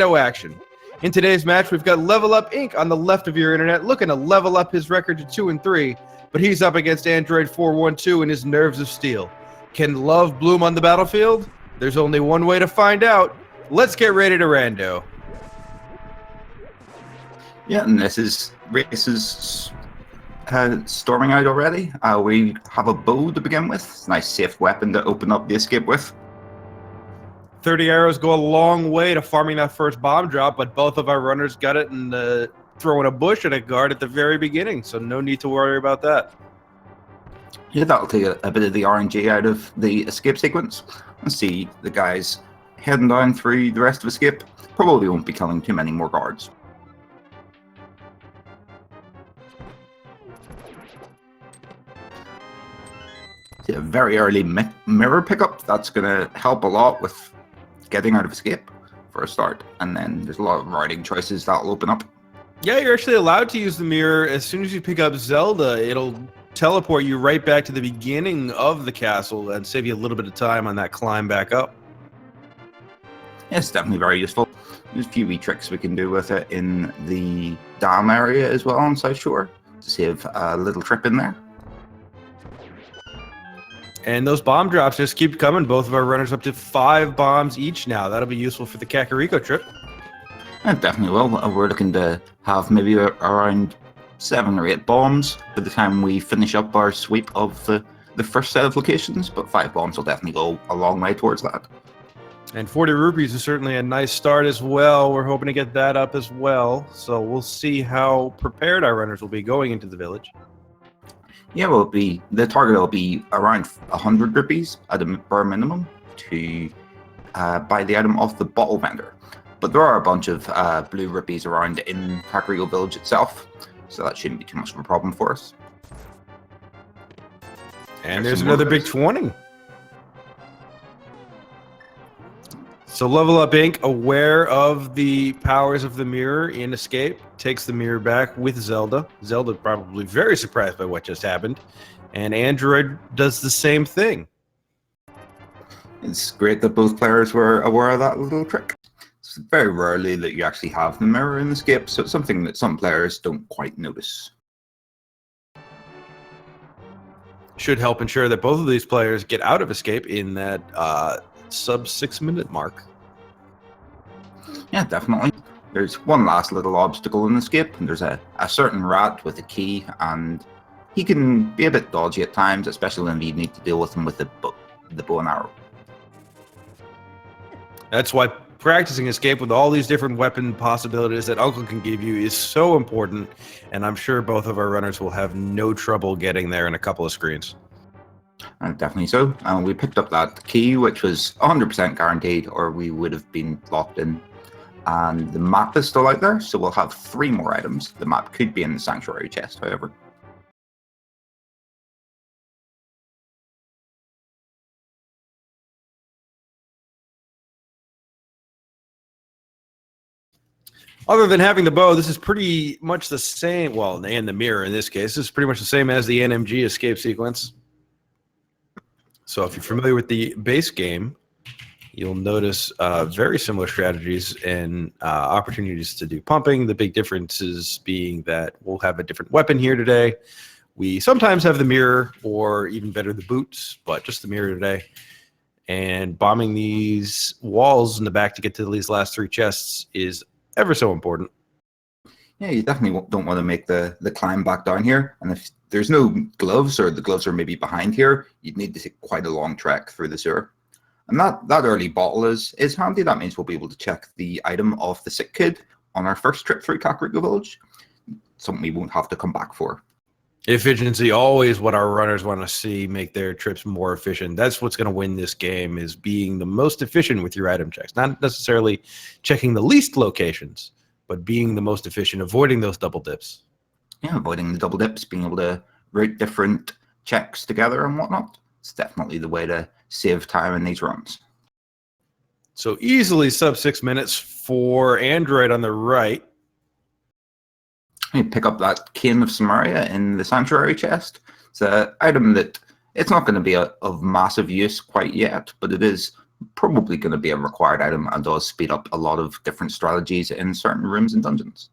No action. In today's match, we've got LvlUpInc on the left of your internet looking to level up his record to 2-3, but he's up against Android412 and his nerves of steel. Can love bloom on the battlefield? There's only one way to find out. Let's get ready to rando. Yeah, and this is races storming out already. We have a bow to begin with. It's a nice safe weapon to open up the escape with. 30 arrows go a long way to farming that first bomb drop, but both of our runners got it and throwing a bush and a guard at the very beginning, so no need to worry about that. Yeah, that'll take a bit of the RNG out of the escape sequence. Let's see the guys heading down through the rest of escape. Probably won't be killing too many more guards. See a very early mirror pickup. That's going to help a lot with getting out of escape for a start, and then there's a lot of routing choices that'll open up. Yeah, you're actually allowed to use the mirror. As soon as you pick up Zelda, it'll teleport you right back to the beginning of the castle and save you a little bit of time on that climb back up. Yeah, it's definitely very useful. There's a few wee tricks we can do with it in the dam area as well on South Shore to save a little trip in there. And those bomb drops just keep coming. Both of our runners up to 5 bombs each now. That'll be useful for the Kakariko trip. It definitely will. We're looking to have maybe around 7 or 8 bombs by the time we finish up our sweep of the first set of locations, but 5 bombs will definitely go a long way towards that. And 40 rupees is certainly a nice start as well. We're hoping to get that up as well. So we'll see how prepared our runners will be going into the village. Yeah, the target will be around 100 rupees at a bare minimum to buy the item off the bottle vendor. But there are a bunch of blue rupees around in Kakariko Village itself, so that shouldn't be too much of a problem for us. And there's another big 20. So LvlUpInc, aware of the powers of the mirror in escape, takes the mirror back with Zelda. Zelda probably very surprised by what just happened. And Android does the same thing. It's great that both players were aware of that little trick. It's very rarely that you actually have the mirror in escape, so it's something that some players don't quite notice. Should help ensure that both of these players get out of escape in that sub 6-minute mark. Yeah, definitely. There's one last little obstacle in escape, and there's a certain rat with a key, and he can be a bit dodgy at times, especially when you need to deal with him with the bow and arrow. That's why practicing escape with all these different weapon possibilities that Uncle can give you is so important, and I'm sure both of our runners will have no trouble getting there in a couple of screens. Definitely so. We picked up that key, which was 100% guaranteed, or we would have been locked in. And the map is still out there, so we'll have 3 more items. The map could be in the sanctuary chest, however. Other than having the bow, this is pretty much the same, well, and the mirror in this case, this is pretty much the same as the NMG escape sequence. So if you're familiar with the base game, you'll notice very similar strategies and opportunities to do pumping. The big differences being that we'll have a different weapon here today. We sometimes have the mirror, or even better, the boots, but just the mirror today. And bombing these walls in the back to get to these last 3 chests is ever so important. Yeah, you definitely don't want to make the climb back down here. And if there's no gloves, or the gloves are maybe behind here, you'd need to take quite a long trek through the sewer. And that early bottle is handy. That means we'll be able to check the item off the sick kid on our first trip through Kakariko Village. Something we won't have to come back for. Efficiency, always what our runners want to see, make their trips more efficient. That's what's going to win this game, is being the most efficient with your item checks. Not necessarily checking the least locations, but being the most efficient, avoiding those double dips. Yeah, avoiding the double dips, being able to route different checks together and whatnot. It's definitely the way to save time in these runs. So easily sub 6 minutes for Android on the right. You pick up that Cane of Samaria in the Sanctuary chest. It's an item that it's not going to be of massive use quite yet, but it is probably going to be a required item and does speed up a lot of different strategies in certain rooms and dungeons.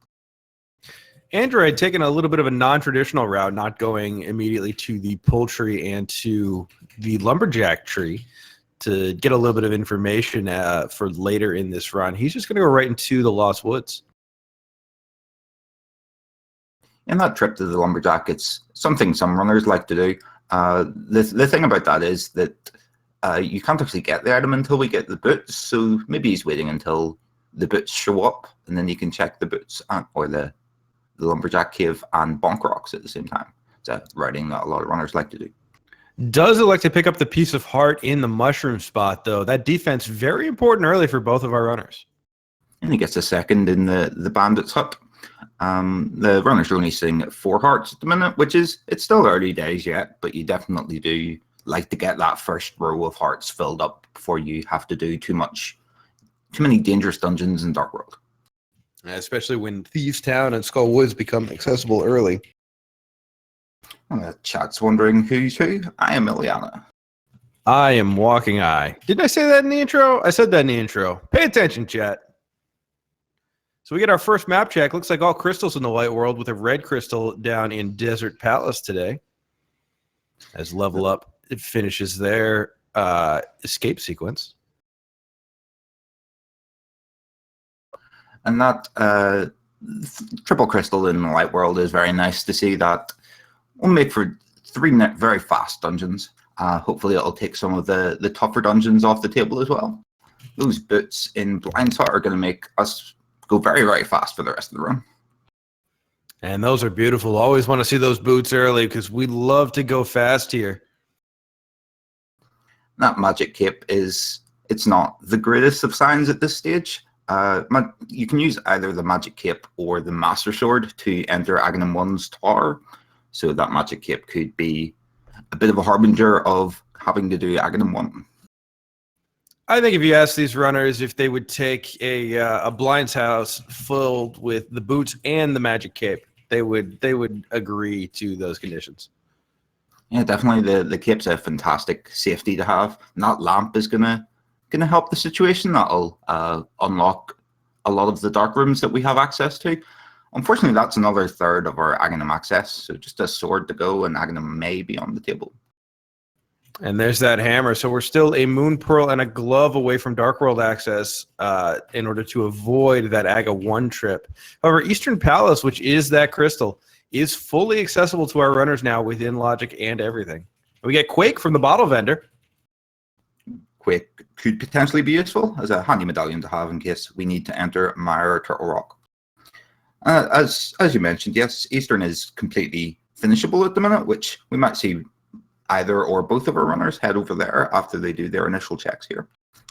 Android taking a little bit of a non-traditional route, not going immediately to the pull tree and to the lumberjack tree to get a little bit of information for later in this run. He's just going to go right into the Lost Woods. In that trip to the lumberjack, it's something some runners like to do. The thing about that is that you can't actually get the item until we get the boots, so maybe he's waiting until the boots show up, and then you can check the boots or the lumberjack cave and bonk rocks at the same time. It's a routing that a lot of runners like to do. Does elect to pick up the piece of heart in the mushroom spot, though. That defense very important early for both of our runners. And he gets a second in the bandit's hut. The runners are only sitting at 4 hearts at the minute, which is, it's still early days yet, but you definitely do like to get that first row of hearts filled up before you have to do too many dangerous dungeons in Dark World. Especially when Thieves Town and Skull Woods become accessible early. And the chat's wondering who's who. I am Ileana. I am Walking Eye. Didn't I say that in the intro? I said that in the intro. Pay attention, chat. So we get our first map check. Looks like all crystals in the light world with a red crystal down in Desert Palace today. As Level Up, it finishes their escape sequence. And that triple crystal in the light world is very nice to see. That will make for 3 very fast dungeons. Hopefully it'll take some of the tougher dungeons off the table as well. Those boots in Blind's Hut are going to make us go very, very fast for the rest of the run. And those are beautiful. Always want to see those boots early because we love to go fast here. That magic cape it's not the greatest of signs at this stage. You can use either the magic cape or the master sword to enter Aghanim 1's tower. So that magic cape could be a bit of a harbinger of having to do Aghanim 1. I think if you ask these runners if they would take a Blind's house filled with the boots and the magic cape, they would agree to those conditions. Yeah, definitely the cape's a fantastic safety to have. And that lamp is gonna help the situation. That'll unlock a lot of the dark rooms that we have access to. Unfortunately, that's another third of our Aghanim access. So just a sword to go, and Aghanim may be on the table. And there's that hammer. So we're still a Moon Pearl and a glove away from Dark World access in order to avoid that Aga 1 trip. However, Eastern Palace, which is that crystal, is fully accessible to our runners now within logic and everything. We get Quake from the bottle vendor. Quake could potentially be useful as a handy medallion to have in case we need to enter Mire or Turtle Rock. As you mentioned, yes, Eastern is completely finishable at the minute, which we might see either or both of our runners head over there after they do their initial checks here.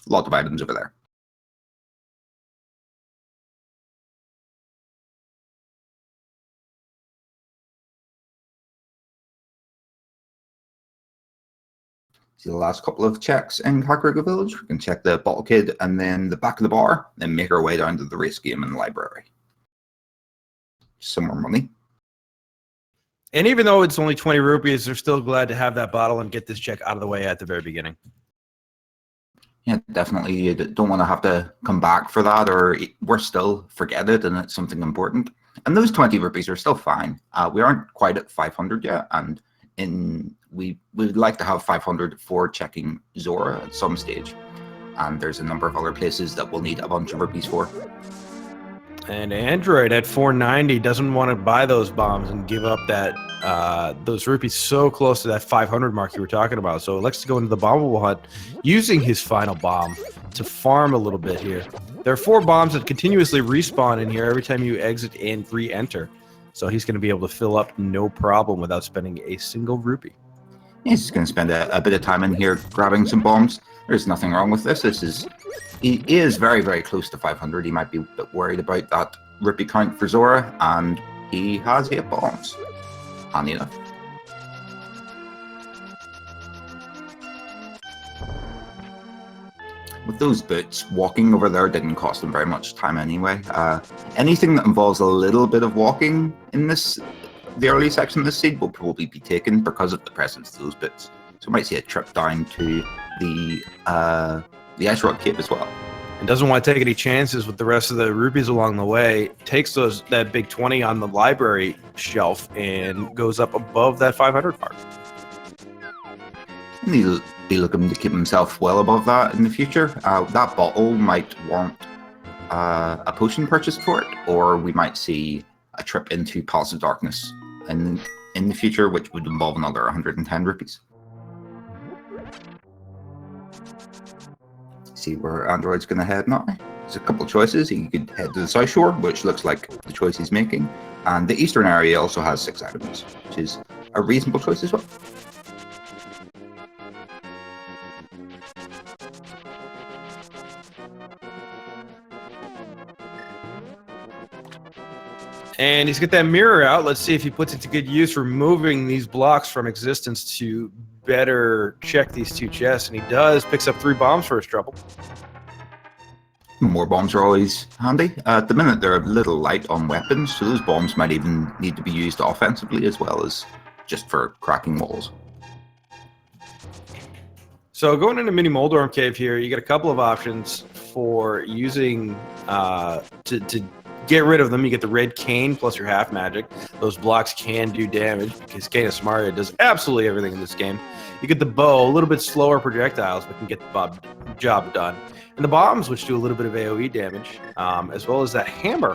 A lot of items over there. See the last couple of checks in Kakariko Village. We can check the Bottle Kid and then the back of the bar, then make our way down to the race game in the library. Some more money. And even though it's only 20 rupees, they're still glad to have that bottle and get this check out of the way at the very beginning. Yeah, definitely. You don't want to have to come back for that, or worse still, forget it and it's something important. And those 20 rupees are still fine. We aren't quite at 500 yet, and we would like to have 500 for checking Zora at some stage. And there's a number of other places that we'll need a bunch of rupees for. And Android at 490 doesn't want to buy those bombs and give up that those rupees so close to that 500 mark you were talking about. So Alex to go into the bombable hut using his final bomb to farm a little bit here. There are 4 bombs that continuously respawn in here every time you exit and re-enter. So he's going to be able to fill up no problem without spending a single rupee. He's going to spend a bit of time in here grabbing some bombs. There's nothing wrong with this. He is very, very close to 500. He might be a bit worried about that rupee count for Zora, and he has 8 bombs. Handy enough. With those boots, walking over there didn't cost him very much time anyway. Anything that involves a little bit of walking in the early section of this seed will probably be taken because of the presence of those boots. So we might see a trip down to the the Ice Rod Cave as well. And doesn't want to take any chances with the rest of the rupees along the way. Takes that big 20 on the library shelf and goes up above that 500 mark. And he'll be looking to keep himself well above that in the future. That bottle might warrant a potion purchase for it, or we might see a trip into Palace of Darkness in the future, which would involve another 110 rupees. See where Android's going to head now. There's a couple of choices. He could head to the South Shore, which looks like the choice he's making, and the Eastern area also has 6 items, which is a reasonable choice as well. And he's got that mirror out. Let's see if he puts it to good use, removing these blocks from existence to better check these 2 chests. And he does. Picks up 3 bombs for his trouble. More bombs are always handy. At the minute, they're a little light on weapons, so those bombs might even need to be used offensively as well as just for cracking walls. So going into Mini Moldorm Cave here, you get a couple of options for using to get rid of them. You get the red cane plus your half magic. Those blocks can do damage because Cane of Samaria does absolutely everything in this game. You get the bow, a little bit slower projectiles, but can get the job done. And the bombs, which do a little bit of AoE damage, as well as that hammer,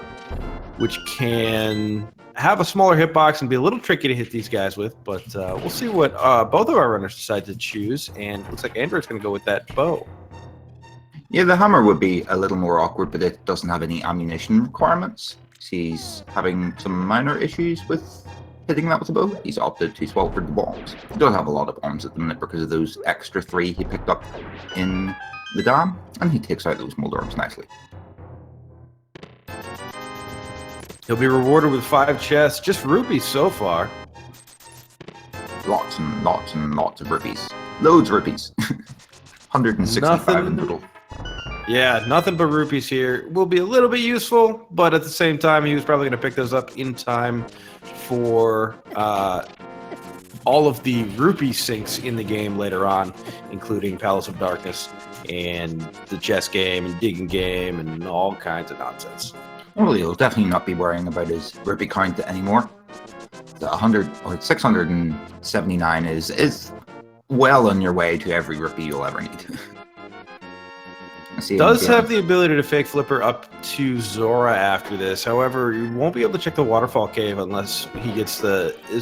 which can have a smaller hitbox and be a little tricky to hit these guys with. But we'll see what both of our runners decide to choose. And it looks like Android's going to go with that bow. Yeah, the hammer would be a little more awkward, but it doesn't have any ammunition requirements. He's having some minor issues with hitting that with a bow. He's opted to swap for the bombs. He does have a lot of bombs at the minute because of those extra 3 he picked up in the dam, and he takes out those Moldorms nicely. He'll be rewarded with 5 chests, just rupees so far. Lots and lots and lots of rupees. Loads of rupees. 165 in total. Yeah, nothing but rupees here. Will be a little bit useful, but at the same time, he was probably going to pick those up in time for all of the rupee sinks in the game later on, including Palace of Darkness and the chess game and digging game and all kinds of nonsense. Well, he'll definitely not be worrying about his rupee count anymore. The 100 or 679 is well on your way to every rupee you'll ever need. Does have the ability to fake flipper up to Zora after this. However, you won't be able to check the waterfall cave unless he is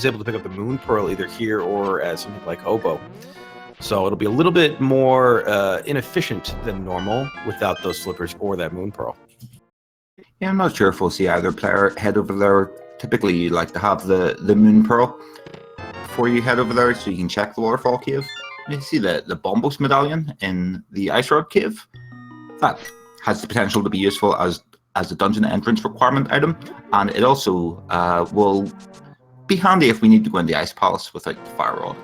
able to pick up the moon pearl either here or at something like Hobo. So it'll be a little bit more inefficient than normal without those flippers or that moon pearl. Yeah, I'm not sure if we'll see either player head over there. Typically, you like to have the moon pearl before you head over there so you can check the waterfall cave. You see the Bombos medallion in the Ice Rod cave. That has the potential to be useful as a dungeon entrance requirement item, and it also will be handy if we need to go in the Ice Palace without the Fire Rod.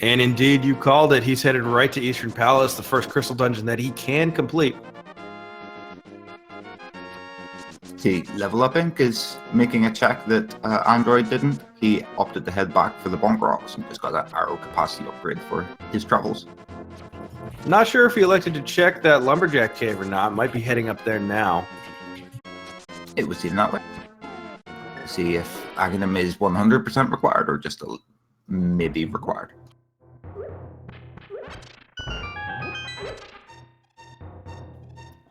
And indeed, you called it. He's headed right to Eastern Palace, the first crystal dungeon that he can complete. See, LvlUpInc is making a check that Android didn't. He opted to head back for the Bonk Rocks and just got that arrow capacity upgrade for his travels. Not sure if he elected to check that Lumberjack Cave or not. Might be heading up there now. It would seem that way. See if Aghanim is 100% required or just maybe required.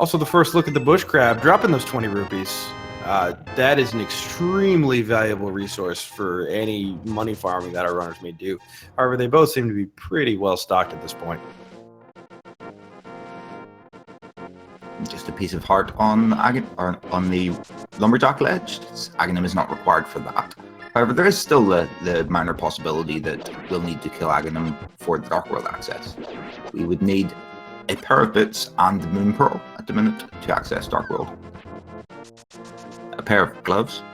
Also, the first look at the bush crab, dropping those 20 rupees. That is an extremely valuable resource for any money farming that our runners may do. However, they both seem to be pretty well stocked at this point. Just a piece of heart on the Lumberjack ledge. Aghanim is not required for that. However, there is still the minor possibility that we'll need to kill Aghanim for the Dark World access. We would need a pair of boots and the Moon Pearl at the minute to access Dark World. A pair of gloves.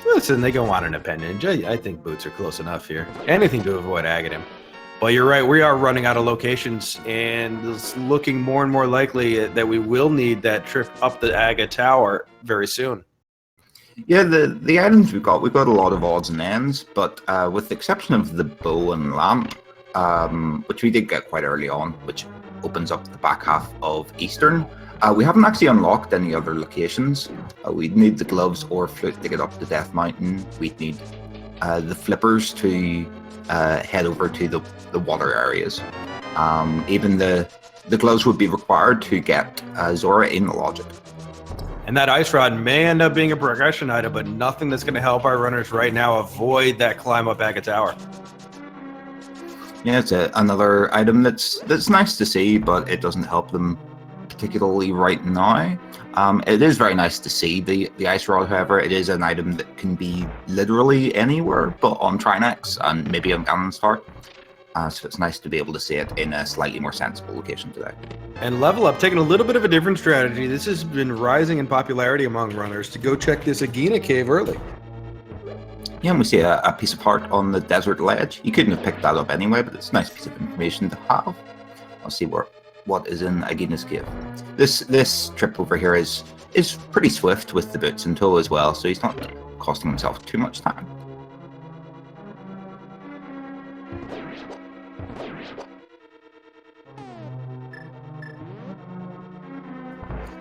Listen, they go on an appendage. I think boots are close enough here. Anything to avoid Aghanim. But you're right, we are running out of locations, and it's looking more and more likely that we will need that trip up the Aga Tower very soon. Yeah, the items we've got a lot of odds and ends, but with the exception of the bow and lamp, which we did get quite early on, which opens up the back half of Eastern. We haven't actually unlocked any other locations. We'd need the gloves or flute to get up to Death Mountain. We'd need the flippers to head over to the water areas. Even the gloves would be required to get Zora in the logic. And that ice rod may end up being a progression item, but nothing that's going to help our runners right now avoid that climb up Aga Tower. Yeah, it's another item that's nice to see, but it doesn't help them particularly right now. It is very nice to see the ice rod, however. It is an item that can be literally anywhere but on Trinex and maybe on Ganon's Heart. So it's nice to be able to see it in a slightly more sensible location today. And Level Up taking a little bit of a different strategy. This has been rising in popularity among runners to go check this Agena cave early. Yeah, and we see a piece of heart on the desert ledge. You couldn't have picked that up anyway, but it's a nice piece of information to have. I'll see what is in Agena's cave. This trip over here is pretty swift with the boots in tow as well, so he's not costing himself too much time.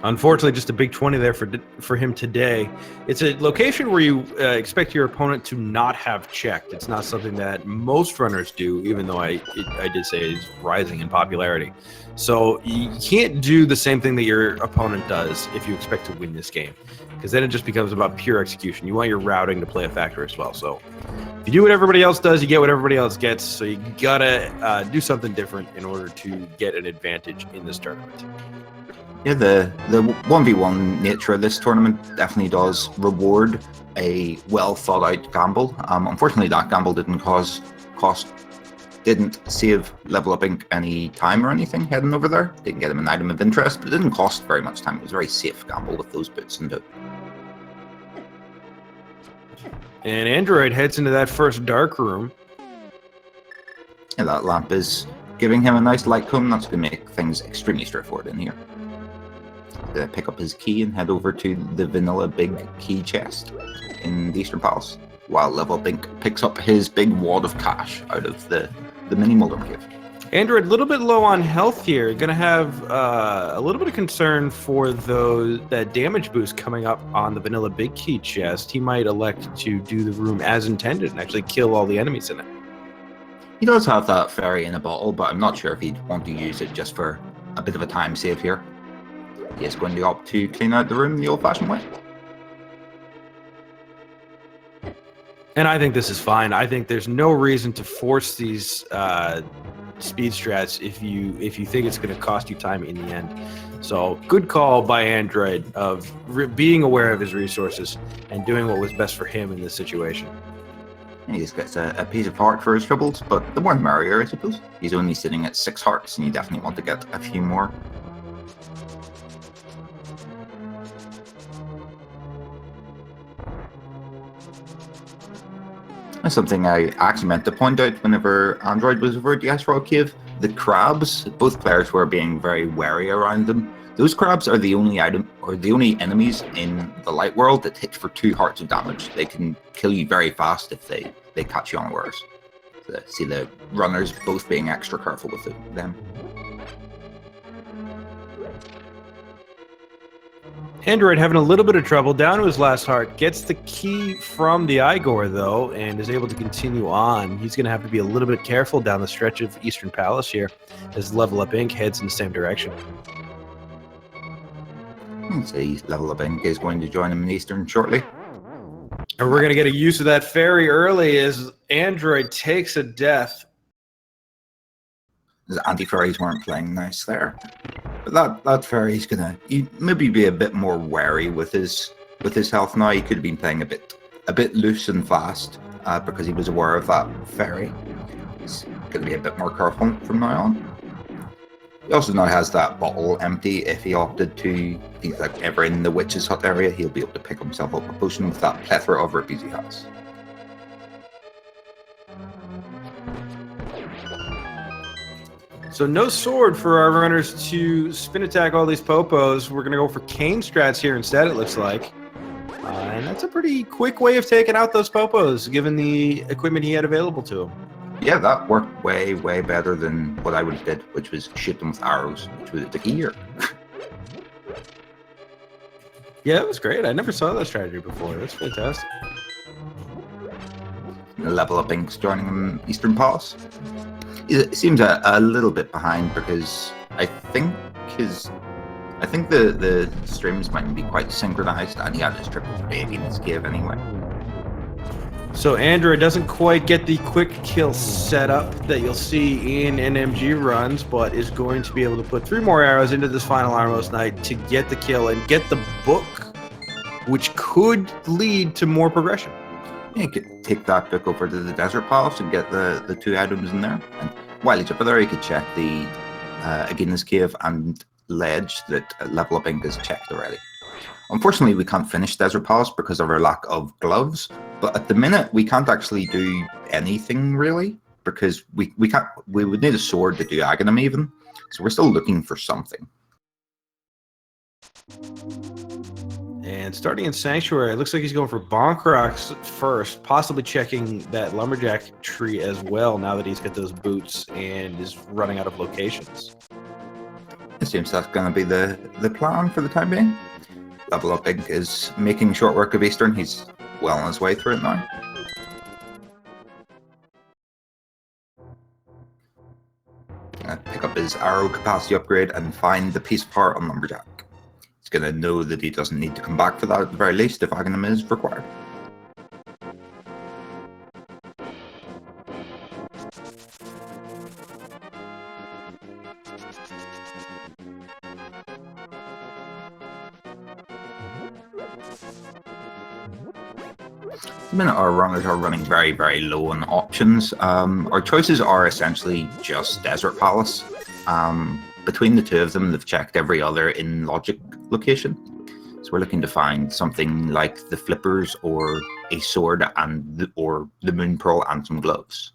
Unfortunately, just a big 20 there for him today. It's a location where you expect your opponent to not have checked. It's not something that most runners do, even though I did say it's rising in popularity. So you can't do the same thing that your opponent does if you expect to win this game, because then it just becomes about pure execution. You want your routing to play a factor as well. So if you do what everybody else does, you get what everybody else gets. So you gotta do something different in order to get an advantage in this tournament. Yeah, the 1v1 nature of this tournament definitely does reward a well thought out gamble. Unfortunately, that gamble didn't save LvlUpInc any time or anything heading over there. Didn't get him an item of interest, but it didn't cost very much time. It was a very safe gamble with those boots and tow. And Android heads into that first dark room. Yeah, that lamp is giving him a nice light cone. That's going to make things extremely straightforward in here. Pick up his key and head over to the vanilla big key chest in the Eastern Palace, while LvlUpInc picks up his big wad of cash out of the mini Mulder cave. Android a little bit low on health here. Gonna have a little bit of concern for that damage boost coming up on the vanilla big key chest. He might elect to do the room as intended and actually kill all the enemies in it. He does have that fairy in a bottle, but I'm not sure if he'd want to use it just for a bit of a time save here. He is going to opt to clean out the room the old-fashioned way. And I think this is fine. I think there's no reason to force these speed strats if you think it's going to cost you time in the end. So good call by Android of being aware of his resources and doing what was best for him in this situation. He just gets a piece of heart for his troubles, but the more the merrier, I suppose. He's only sitting at 6 hearts, and you definitely want to get a few more. That's something I actually meant to point out whenever Android was over at the Ice Rock Cave. The crabs, both players were being very wary around them. Those crabs are the only enemies in the light world that hit for 2 hearts of damage. They can kill you very fast if they catch you unawares. So see the runners both being extra careful with them. Android having a little bit of trouble, down to his last heart, gets the key from the Igor though, and is able to continue on. He's going to have to be a little bit careful down the stretch of Eastern Palace here as LvlUpInc heads in the same direction. I'd say LvlUpInc is going to join him in Eastern shortly. And we're going to get a use of that fairy early as Android takes a death. The anti-fairies weren't playing nice there. But that fairy's gonna maybe be a bit more wary with his health now. He could have been playing a bit loose and fast because he was aware of that fairy. He's gonna be a bit more careful from now on. He also now has that bottle empty. If he opted to, if he's like ever in the witch's hut area, he'll be able to pick himself up a potion with that plethora of rupees he has. So no sword for our runners to spin attack all these popos. We're going to go for cane strats here instead, it looks like. And that's a pretty quick way of taking out those popos, given the equipment he had available to him. Yeah, that worked way, way better than what I would have did, which was shoot them with arrows, which was the key here. Yeah, it was great. I never saw that strategy before. That's fantastic. LvlUpInc's joining him Eastern Palace. It seems a little bit behind because I think the streams might be quite synchronized, and he had his triple baby in his cave anyway. So Android doesn't quite get the quick kill setup that you'll see in NMG runs, but is going to be able to put 3 more arrows into this final Armos Knight to get the kill and get the book, which could lead to more progression. Yeah, you could take that book over to the Desert Palace and get the 2 items in there. And while he's up there, you could check the Agina's Cave and Ledge that LvlUpInc has checked already. Unfortunately, we can't finish Desert Palace because of our lack of gloves. But at the minute, we can't actually do anything really because we would need a sword to do Aghanim even. So we're still looking for something. And starting in Sanctuary, it looks like he's going for Bonkrocks first, possibly checking that Lumberjack tree as well now that he's got those boots and is running out of locations. It seems that's going to be the plan for the time being. LvlUpInc is making short work of Eastern. He's well on his way through it now. Pick up his arrow capacity upgrade and find the piece of heart on Lumberjack. He's going to know that he doesn't need to come back for that at the very least if Aghanim is required. The minute our runners are running very, very low on options, our choices are essentially just Desert Palace. Between the 2 of them, they've checked every other in logic location. So we're looking to find something like the flippers or a sword or the moon pearl and some gloves.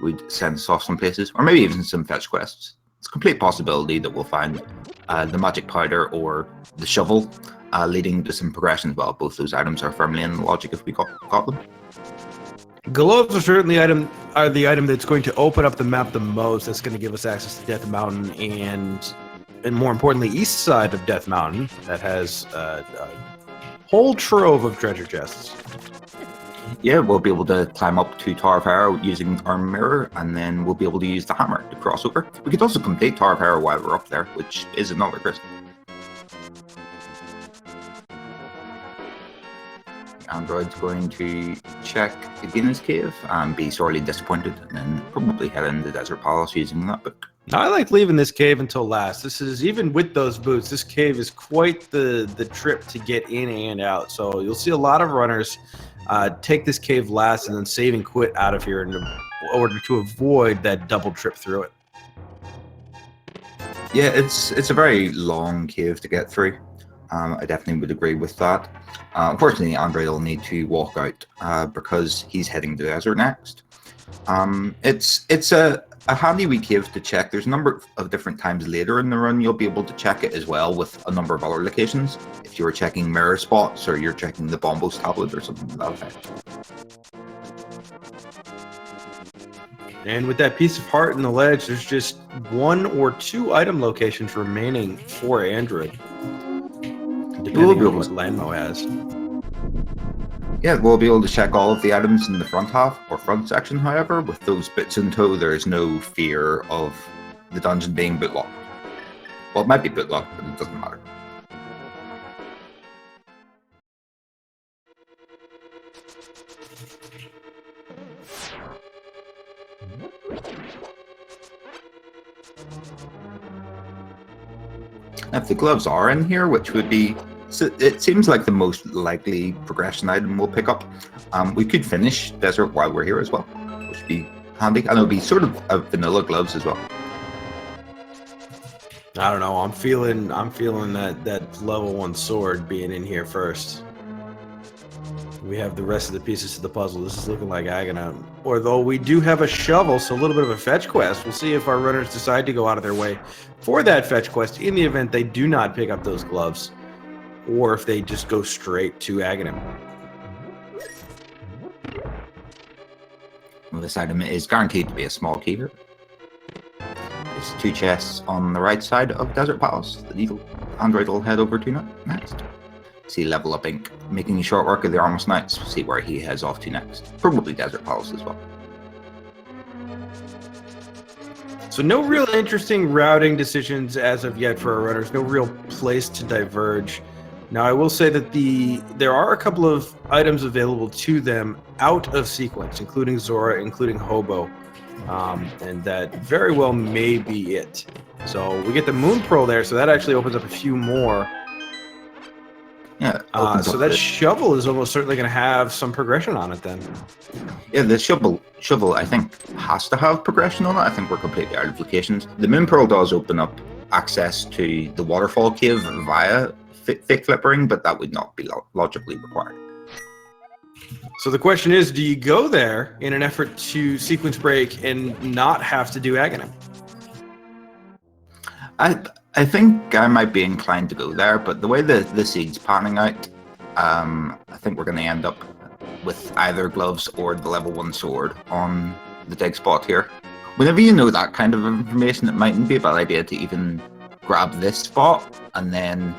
We'd send us off some places, or maybe even some fetch quests. It's a complete possibility that we'll find the magic powder or the shovel, leading to some progression as well. Both those items are firmly in logic if we got them. Gloves are certainly the item that's going to open up the map the most. That's going to give us access to Death Mountain and more importantly, east side of Death Mountain that has a whole trove of treasure chests. Yeah, we'll be able to climb up to Tower of Hera using our mirror, and then we'll be able to use the hammer to cross over. We could also complete Tower of Hera while we're up there, which is another risk. Android's going to check Agina's Cave and be sorely disappointed, and then probably head into the Desert Palace using that book. I like leaving this cave until last. This is, even with those boots, this cave is quite the trip to get in and out. So you'll see a lot of runners take this cave last and then save and quit out of here in order to avoid that double trip through it. Yeah, it's a very long cave to get through. I definitely would agree with that. Unfortunately, Android will need to walk out because he's heading to the desert next. It's a handy wee cave to check. There's a number of different times later in the run you'll be able to check it as well with a number of other locations. If you're checking mirror spots or you're checking the Bombos tablet or something to that effect. And with that piece of heart in the ledge, there's just 1 or 2 item locations remaining for Android, depending on what Landmo has. Yeah, we'll be able to check all of the items in the front half or front section. However, with those bits in tow, there is no fear of the dungeon being bootlocked. Well, it might be bootlocked, but it doesn't matter. If the gloves are in here, which would be, so it seems like the most likely progression item we'll pick up. We could finish Desert while we're here as well, which would be handy, and it'll be sort of vanilla gloves as well. I don't know. I'm feeling that level 1 sword being in here first. We have the rest of the pieces to the puzzle. This is looking like Aghanim. Although we do have a shovel, so a little bit of a fetch quest. We'll see if our runners decide to go out of their way for that fetch quest in the event they do not pick up those gloves, or if they just go straight to Aghanim. Well, this item is guaranteed to be a small key here. There's 2 chests on the right side of Desert Palace that Android will head over to next. See LvlUpInc making short work of the Armless Knights. See where he heads off to next. Probably Desert Palace as well. So no real interesting routing decisions as of yet for our runners. No real place to diverge. Now, I will say that there are a couple of items available to them out of sequence, including Zora, including Hobo, and that very well may be it. So we get the Moon Pearl there, so that actually opens up a few more. Yeah. So that shovel is almost certainly going to have some progression on it then. Yeah, the shovel I think has to have progression on it. I think we're completely out of locations. The Moon Pearl does open up access to the waterfall cave via fake flippering, but that would not be logically required. So the question is, do you go there in an effort to sequence break and not have to do Aghanim? I think I might be inclined to go there, but the way the seed's panning out, I think we're going to end up with either gloves or the level 1 sword on the dig spot here. Whenever you know that kind of information, it mightn't be a bad idea to even grab this spot, and then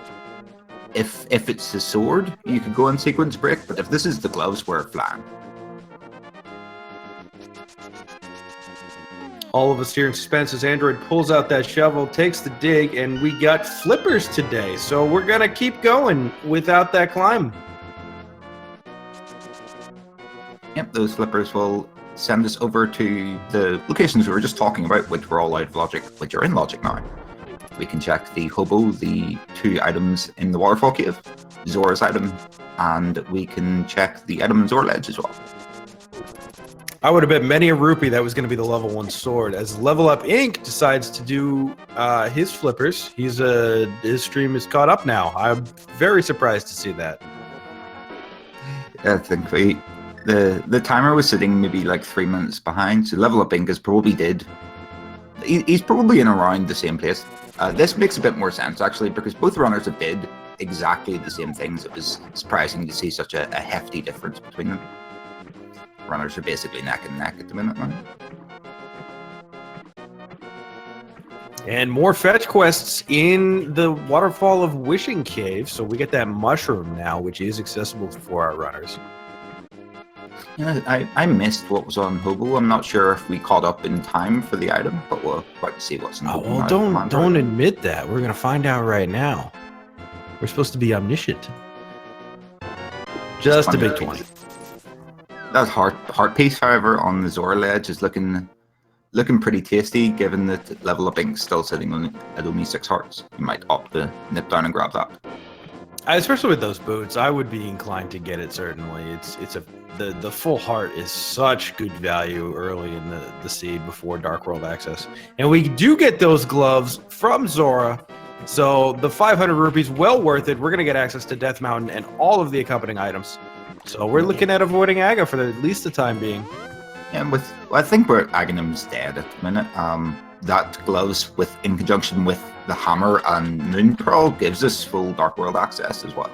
if it's the sword, you could go on sequence break, but if this is the gloves, we're flying. All of us here in suspense as Android pulls out that shovel, takes the dig, and we got flippers today. So we're going to keep going without that climb. Yep, those flippers will send us over to the locations we were just talking about, which were all out of logic, which are in logic now. We can check the Hobo, the 2 items in the waterfall cave, Zora's item, and we can check the item in Zora Ledge as well. I would have bet many a rupee that was going to be the level 1 sword. As LvlUpInc decides to do his flippers, his stream is caught up now. I'm very surprised to see that. I think the timer was sitting maybe like 3 minutes behind, so LvlUpInc is probably he's probably in around the same place. This makes a bit more sense actually, because both runners have did exactly the same things. It was surprising to see such a hefty difference between them. Runners are basically neck and neck at the minute now. And more fetch quests in the Waterfall of Wishing Cave. So we get that mushroom now, which is accessible for our runners. Yeah, I missed what was on Hobo. I'm not sure if we caught up in time for the item, but we'll try to see what's in Hobo. Well, don't admit that. We're going to find out right now. We're supposed to be omniscient. Just a big 20. That heart piece, however, on the Zora Ledge is looking pretty tasty, given that LvlUpInc's still sitting at only 6 hearts. You might opt to nip down and grab that. Especially with those boots, I would be inclined to get it. Certainly, the full heart is such good value early in the seed before Dark World access, and we do get those gloves from Zora. So the 500 rupees, well worth it. We're gonna get access to Death Mountain and all of the accompanying items. So we're looking at avoiding Aga for at least the time being. Yeah, I think Aghanim's dead at the minute. That gloves in conjunction with the hammer and Moon Pearl gives us full Dark World access as well.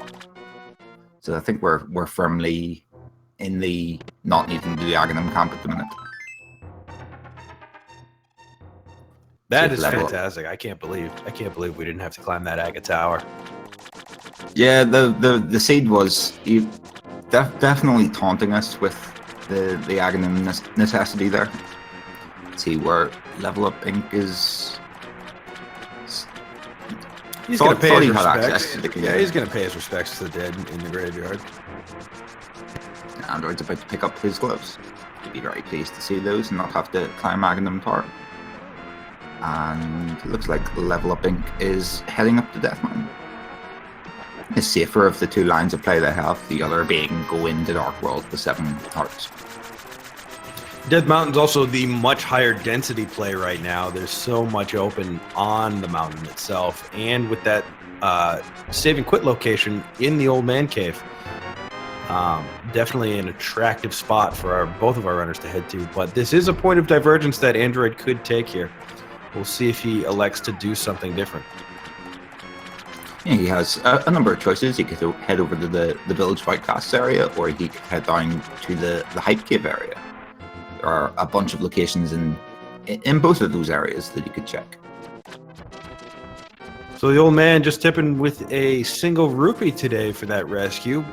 So I think we're firmly in the not needing to do Aghanim camp at the minute. That is fantastic. I can't believe we didn't have to climb that Aga Tower. Yeah, the seed was definitely taunting us with the Aghanim necessity there. Let's see where LvlUpInc is. He's going to pay his respects. He's going to pay his respects to the dead in the graveyard. Android's about to pick up his gloves. He'd be very pleased to see those and not have to climb Aghanim Tower. And it looks like LvlUpInc is heading up to Death Mountain. The safer of the 2 lines of play they have, the other being go into Dark World with 7 hearts. Death Mountain's also the much higher density play right now. There's so much open on the mountain itself, and with that save and quit location in the Old Man Cave, definitely an attractive spot for both of our runners to head to. But this is a point of divergence that Android could take here. We'll see if he elects to do something different. Yeah, he has a number of choices. He could head over to the Village White Casts area, or he could head down to the Hype Cave area. There are a bunch of locations in both of those areas that you could check. So the old man just tipping with a single rupee today for that rescue,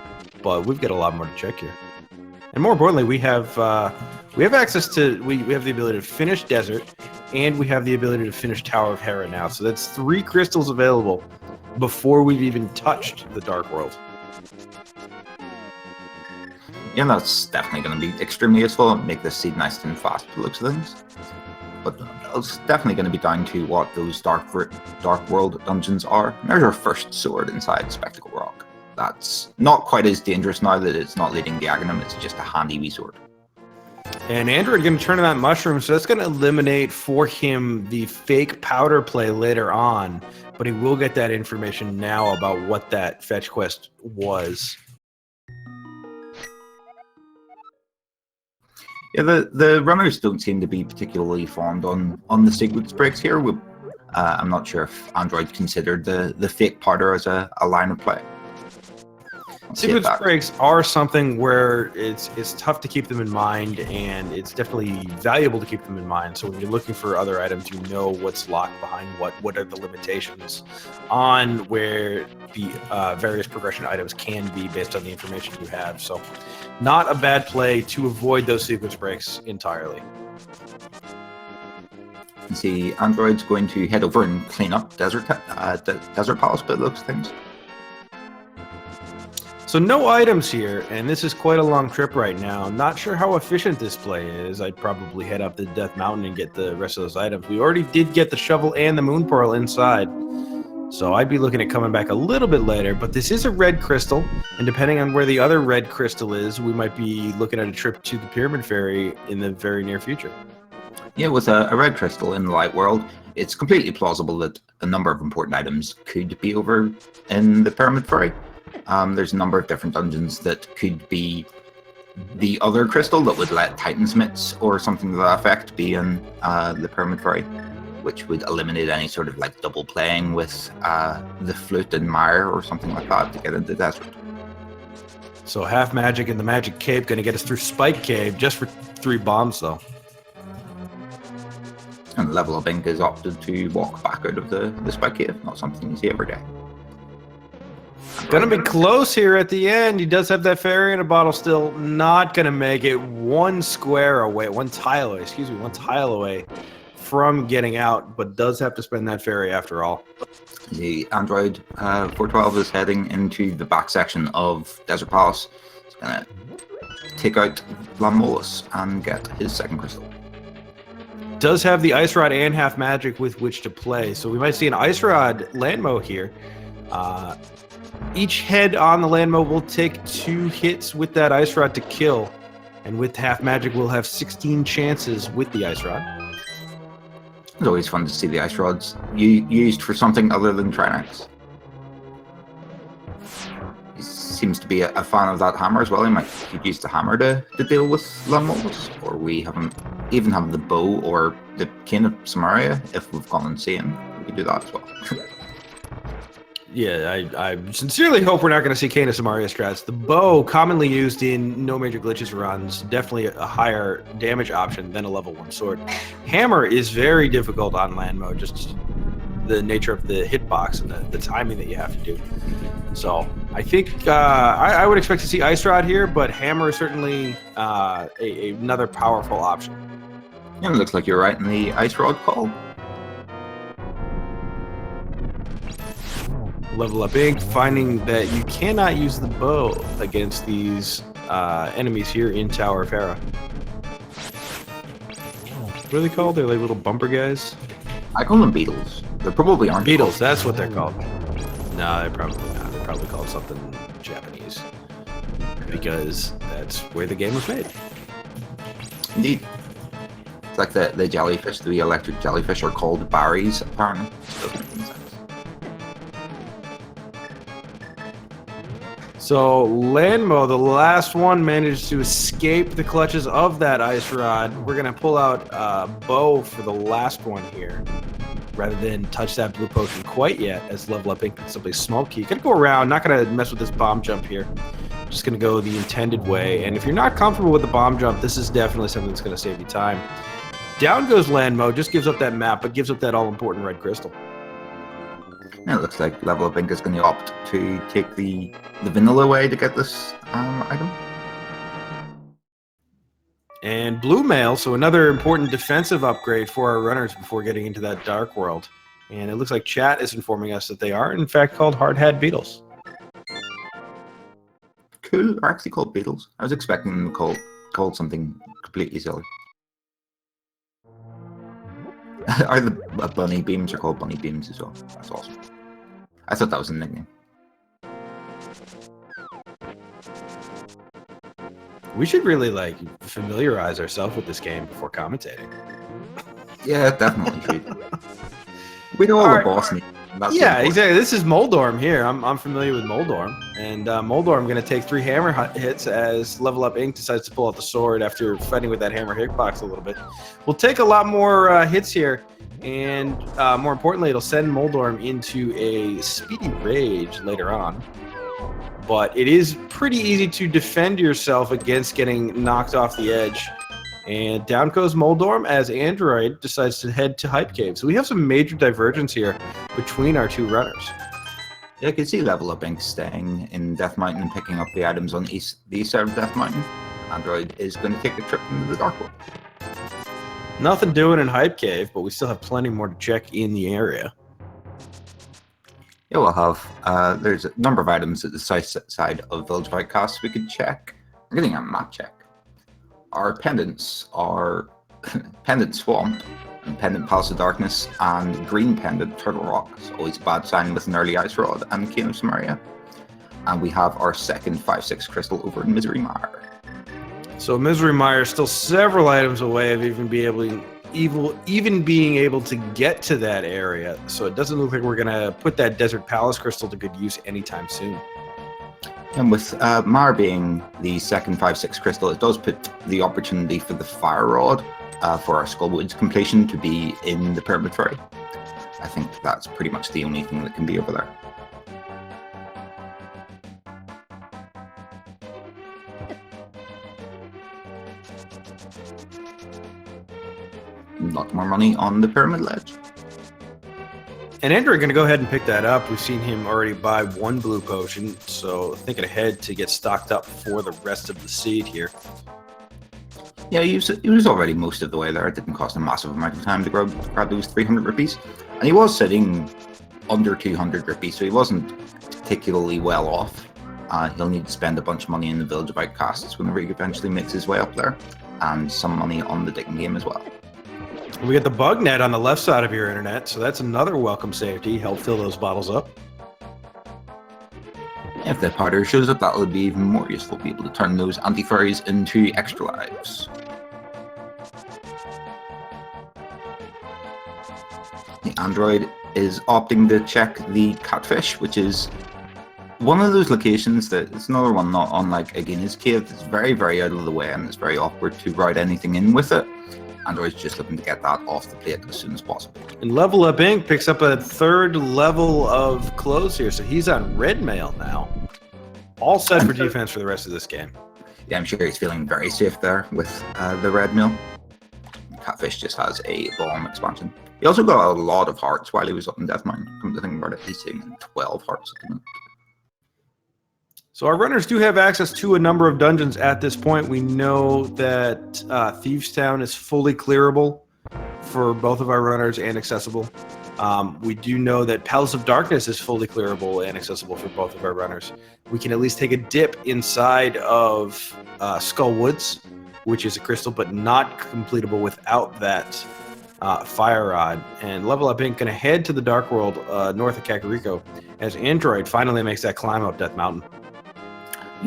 but we've got a lot more to check here. And more importantly, we have access to we have the ability to finish Desert, and we have the ability to finish Tower of Hera now. So that's 3 crystals available before we've even touched the Dark World. Yeah, that's definitely going to be extremely useful and make this seed nice and fast by the looks of things. But it's definitely going to be down to what those Dark World dungeons are. And there's our first sword inside Spectacle Rock. That's not quite as dangerous now that it's not leading the Aghanim, it's just a handy wee sword. And Android going to turn on that mushroom, so that's going to eliminate for him the fake powder play later on. But he will get that information now about what that fetch quest was. Yeah, the runners don't seem to be particularly fond on the sequence breaks here. I'm not sure if Android considered the fake powder as a line of play. Sequence breaks are something where it's tough to keep them in mind, and it's definitely valuable to keep them in mind. So when you're looking for other items, you know what's locked behind what are the limitations on where the various progression items can be based on the information you have. So not a bad play to avoid those sequence breaks entirely. You see, Android's going to head over and clean up Desert Palace, but it looks things. So no items here, and this is quite a long trip right now. Not sure how efficient this play is. I'd probably head up the Death Mountain and get the rest of those items. We already did get the shovel and the moon pearl inside, so I'd be looking at coming back a little bit later. But this is a red crystal, and depending on where the other red crystal is, we might be looking at a trip to the Pyramid Fairy in the very near future. Yeah, with a red crystal in the light world, it's completely plausible that a number of important items could be over in the Pyramid Fairy. There's a number of different dungeons that could be the other crystal that would let Titansmiths or something to that effect be in the Pyramid Fairy, which would eliminate any sort of like double playing with the flute and mire or something like that to get into the desert. So half magic and the magic cape going to get us through Spike Cave just for 3 bombs though. And LvlUpInc has opted to walk back out of the Spike Cave, not something you see every day. Gonna be close here at the end. He does have that fairy in a bottle still. Not gonna make it one tile away from getting out, but does have to spend that fairy after all. The Android412 is heading into the back section of Desert Palace. He's gonna take out Lamolus and get his second crystal. Does have the Ice Rod and half magic with which to play, so we might see an Ice Rod Landmo here. Each head on the Landmo will take 2 hits with that Ice Rod to kill, and with half magic we'll have 16 chances with the Ice Rod. It's always fun to see the Ice Rods used for something other than Trinex. He seems to be a fan of that hammer as well. He might use the hammer to deal with Lamolus, or we even have the bow or the Cane of Samaria if we've gone insane. We could do that as well. Yeah, I sincerely hope we're not going to see Cane of Samaria strats. The bow, commonly used in no major glitches runs, definitely a higher damage option than a level 1 sword. Hammer is very difficult on land mode, just the nature of the hitbox and the timing that you have to do. So I think I would expect to see Ice Rod here, but Hammer is certainly another powerful option. Yeah, it looks like you're right in the Ice Rod call. LvlUpInc, finding that you cannot use the bow against these enemies here in Tower of Hera. What are they called? They're like little bumper guys? I call them beetles. They probably aren't. Beetles, that's what they're called. No, they're probably not. They're probably called something Japanese. Because that's where the game was made. Indeed. It's like the jellyfish, the electric jellyfish are called Barries, apparently. So Landmo, the last one, managed to escape the clutches of that Ice Rod. We're going to pull out Bow for the last one here, rather than touch that blue potion quite yet, as LvlUpInc can simply small key. Gonna go around, not going to mess with this bomb jump here. Just going to go the intended way. And if you're not comfortable with the bomb jump, this is definitely something that's going to save you time. Down goes land mode, just gives up that map, but gives up that all-important red crystal. And it looks like LvlUpInc is going to opt to take the vanilla way to get this item. And blue mail, so another important defensive upgrade for our runners before getting into that dark world. And it looks like chat is informing us that they are, in fact, called hard hat beetles. Cool. They're actually called beetles. I was expecting them to called something completely silly. Are the bunny beams are called bunny beams as well? That's awesome. I thought that was a nickname. We should really like familiarize ourselves with this game before commentating. Yeah, definitely should. We know all the boss names. Yeah, exactly. This is Moldorm here. I'm familiar with Moldorm, and Moldorm going to take 3 hammer hits as LvlUpInc decides to pull out the sword after fighting with that hammer hitbox a little bit. We'll take a lot more hits here, and more importantly, it'll send Moldorm into a speedy rage later on. But it is pretty easy to defend yourself against getting knocked off the edge. And down goes Moldorm as Android decides to head to Hype Cave. So we have some major divergence here between our 2 runners. Yeah, I can see LvlUpInc staying in Death Mountain and picking up the items on the east side of Death Mountain. Android is going to take a trip into the Dark World. Nothing doing in Hype Cave, but we still have plenty more to check in the area. Yeah, we'll have, there's a number of items at the south side of Village of Outcasts we could check. We're getting a map check. Our pendants are Pendant Swamp, and Pendant Palace of Darkness, and Green Pendant Turtle Rock. It's always a bad sign with an early Ice Rod and Cane of Samaria. And we have our second 5/6 crystal over in Misery Mire. So Misery Mire is still several items away of even being able to get to that area. So it doesn't look like we're going to put that Desert Palace crystal to good use anytime soon. And with Mire being the second 5/6 crystal, it does put the opportunity for the Fire Rod for our Skullwoods completion to be in the Pyramid Ferry. I think that's pretty much the only thing that can be over there. A lot more money on the Pyramid Ledge. And Android going to go ahead and pick that up. We've seen him already buy 1 blue potion, so thinking ahead to get stocked up for the rest of the seed here. Yeah, he was already most of the way there. It didn't cost a massive amount of time to grab those 300 rupees. And he was sitting under 200 rupees, so he wasn't particularly well off. He'll need to spend a bunch of money in the Village of Outcasts whenever he eventually makes his way up there, and some money on the digging game as well. We got the bug net on the left side of your internet, so that's another welcome safety. Help fill those bottles up. If the powder shows up, that will be even more useful. Be able to turn those anti-furries into extra lives. The Android is opting to check the Catfish, which is one of those locations that it's another one not unlike Agina's Cave. It's very, very out of the way, and it's very awkward to route anything in with it. Android's just looking to get that off the plate as soon as possible. And LvlUpInc picks up a 3rd level of clothes here, so he's on red mail now. All set for defense for the rest of this game. Yeah, I'm sure he's feeling very safe there with the red mail. Catfish just has a bomb expansion. He also got a lot of hearts while he was up in Death Mountain. Come to think about it, he's sitting 12 hearts at the moment. So our runners do have access to a number of dungeons at this point. We know that Thieves Town is fully clearable for both of our runners and accessible. We do know that Palace of Darkness is fully clearable and accessible for both of our runners. We can at least take a dip inside of Skull Woods, which is a crystal, but not completable without that Fire Rod. And LvlUpInc going to head to the Dark World north of Kakariko as Android finally makes that climb up Death Mountain.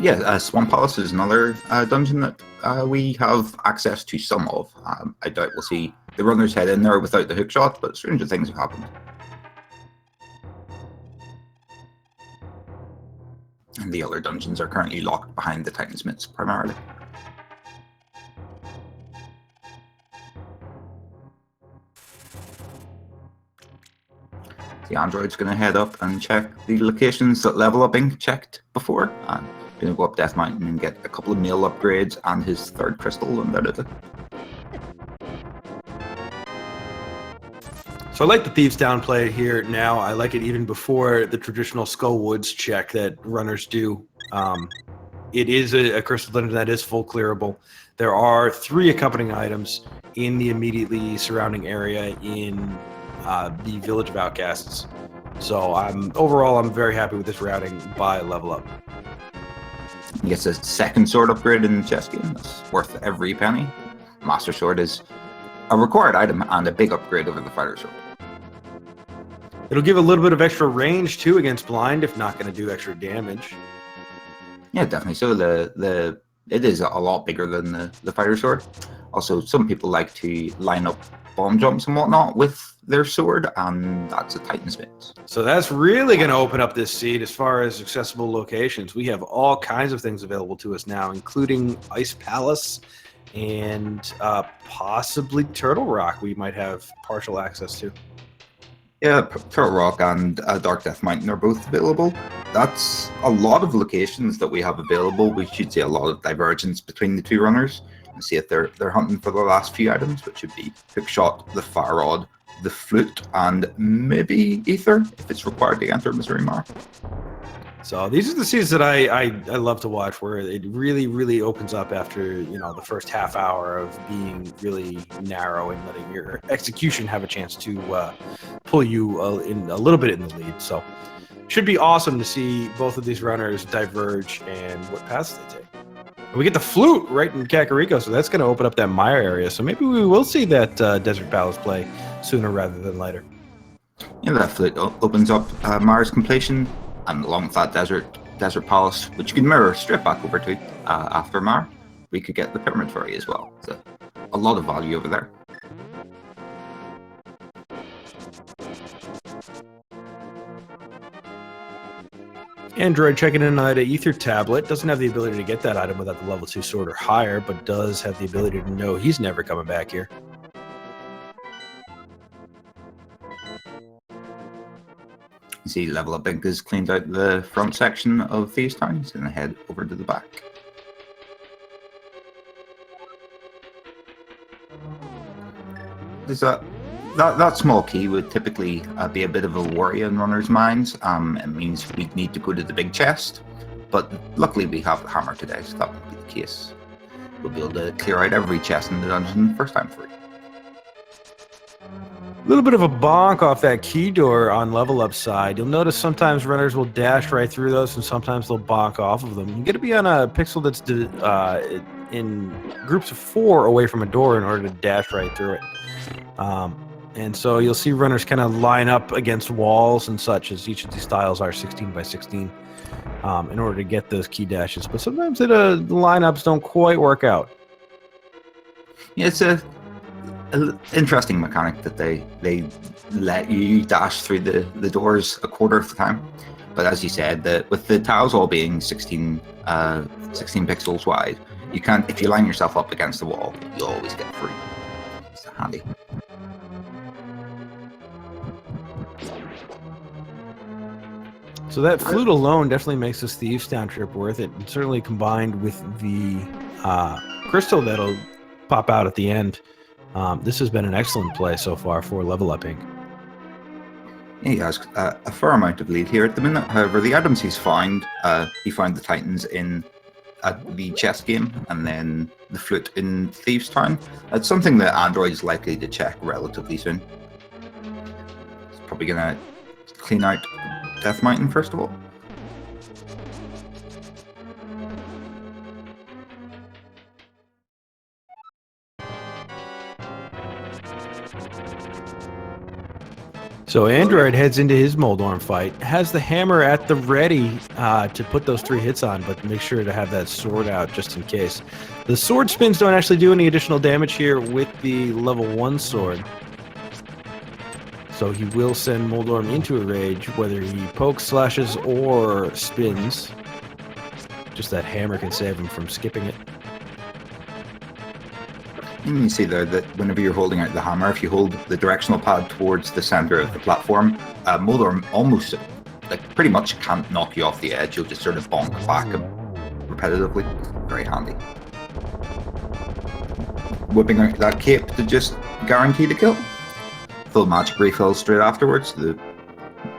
Yeah, Swamp Palace is another dungeon that we have access to some of. I doubt we'll see the runners head in there without the hookshot, but stranger things have happened. And the other dungeons are currently locked behind the Titansmiths primarily. The Android's going to head up and check the locations that LvlUpInc checked before. And Gonna go up Death Mountain and get a couple of meal upgrades and his third crystal, and that is it. So I like the Thieves downplay here now. I like it even before the traditional Skull Woods check that runners do. It is a crystal dungeon that is full clearable. There are 3 accompanying items in the immediately surrounding area in the Village of Outcasts. So overall, I'm very happy with this routing by Level Up. He gets a second sword upgrade in the chess game. That's worth every penny. Master Sword is a required item and a big upgrade over the Fighter Sword. It'll give a little bit of extra range too against blind, if not going to do extra damage. Yeah, definitely. So it is a lot bigger than the Fighter Sword. Also, some people like to line up bomb jumps and whatnot with their sword, and that's a Titan's Mitt. So that's really going to open up this seed as far as accessible locations. We have all kinds of things available to us now, including Ice Palace and possibly Turtle Rock we might have partial access to. Yeah, Turtle Rock and Dark Death Mountain are both available. That's a lot of locations that we have available. We should see a lot of divergence between the 2 runners and see if they're hunting for the last few items, which would be Hookshot, the Fire Rod, the Flute, and maybe Ether if it's required to enter Missouri Mar. So these are the seeds that I love to watch, where it really opens up after the first half hour of being really narrow and letting your execution have a chance to pull you in a little bit in the lead. So should be awesome to see both of these runners diverge and what paths they take. And we get the Flute right in Kakariko, so that's going to open up that Mire area. So maybe we will see that Desert Palace play sooner rather than later. Yeah, that Flute opens up Mar's completion. And along with that Desert Palace, which you can mirror straight back over to after Mar, we could get the Pyramid Fairy as well. So a lot of value over there. Android checking in on that Ether tablet. Doesn't have the ability to get that item without the level 2 sword or higher, but does have the ability to know he's never coming back here. You see LvlUpInc has cleaned out the front section of Thieves Town. He's going to head over to the back. There's that small key would typically be a bit of a worry in runners' minds. It means we'd need to go to the big chest, but luckily we have the hammer today, so that won't be the case. We'll be able to clear out every chest in the dungeon the first time free. A little bit of a bonk off that key door on Level Up side. You'll notice sometimes runners will dash right through those, and sometimes they'll bonk off of them. You got to be on a pixel that's in groups of 4 away from a door in order to dash right through it. And so you'll see runners kind of line up against walls and such, as each of these tiles are 16 by 16, in order to get those key dashes. But sometimes the lineups don't quite work out. Yeah, it's an interesting mechanic that they let you dash through the doors a quarter of the time. But as you said, with the tiles all being 16 pixels wide, you can't, if you line yourself up against the wall, you'll always get free. It's handy. So that Flute alone definitely makes this Thieves Town trip worth it. And certainly combined with the crystal that'll pop out at the end. This has been an excellent play so far for LvlUpInc. He has a fair amount of lead here at the minute. However, the items he found the Titans in the chess game and then the Flute in Thieves Town. That's something that Android is likely to check relatively soon. It's probably going to clean out Death Mountain first of all. So Android heads into his Moldorm fight, has the hammer at the ready to put those 3 hits on, but make sure to have that sword out just in case. The sword spins don't actually do any additional damage here with the level 1 sword. So he will send Moldorm into a rage, whether he pokes, slashes, or spins. Just that hammer can save him from skipping it. You see there that whenever you're holding out the hammer, if you hold the directional pad towards the center of the platform, Moldorm almost, pretty much can't knock you off the edge. You'll just sort of bonk back repetitively. Very handy. Whipping out that cape to just guarantee the kill. Full magic refill straight afterwards.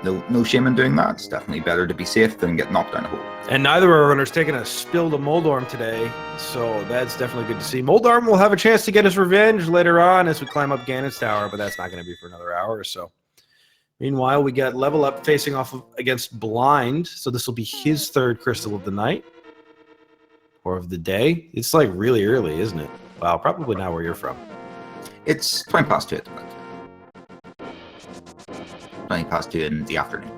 No shame in doing that. It's definitely better to be safe than get knocked down a hole. And neither of our runners taking a spill to Moldorm today, so that's definitely good to see. Moldorm will have a chance to get his revenge later on as we climb up Ganon's tower, but that's not going to be for another hour or so. Meanwhile, we got Level Up facing off against Blind, so this will be his third crystal of the night. Or of the day. It's like really early, isn't it? Wow, probably not where you're from. It's 20 past 2 at the moment. 20 past 2 in the afternoon.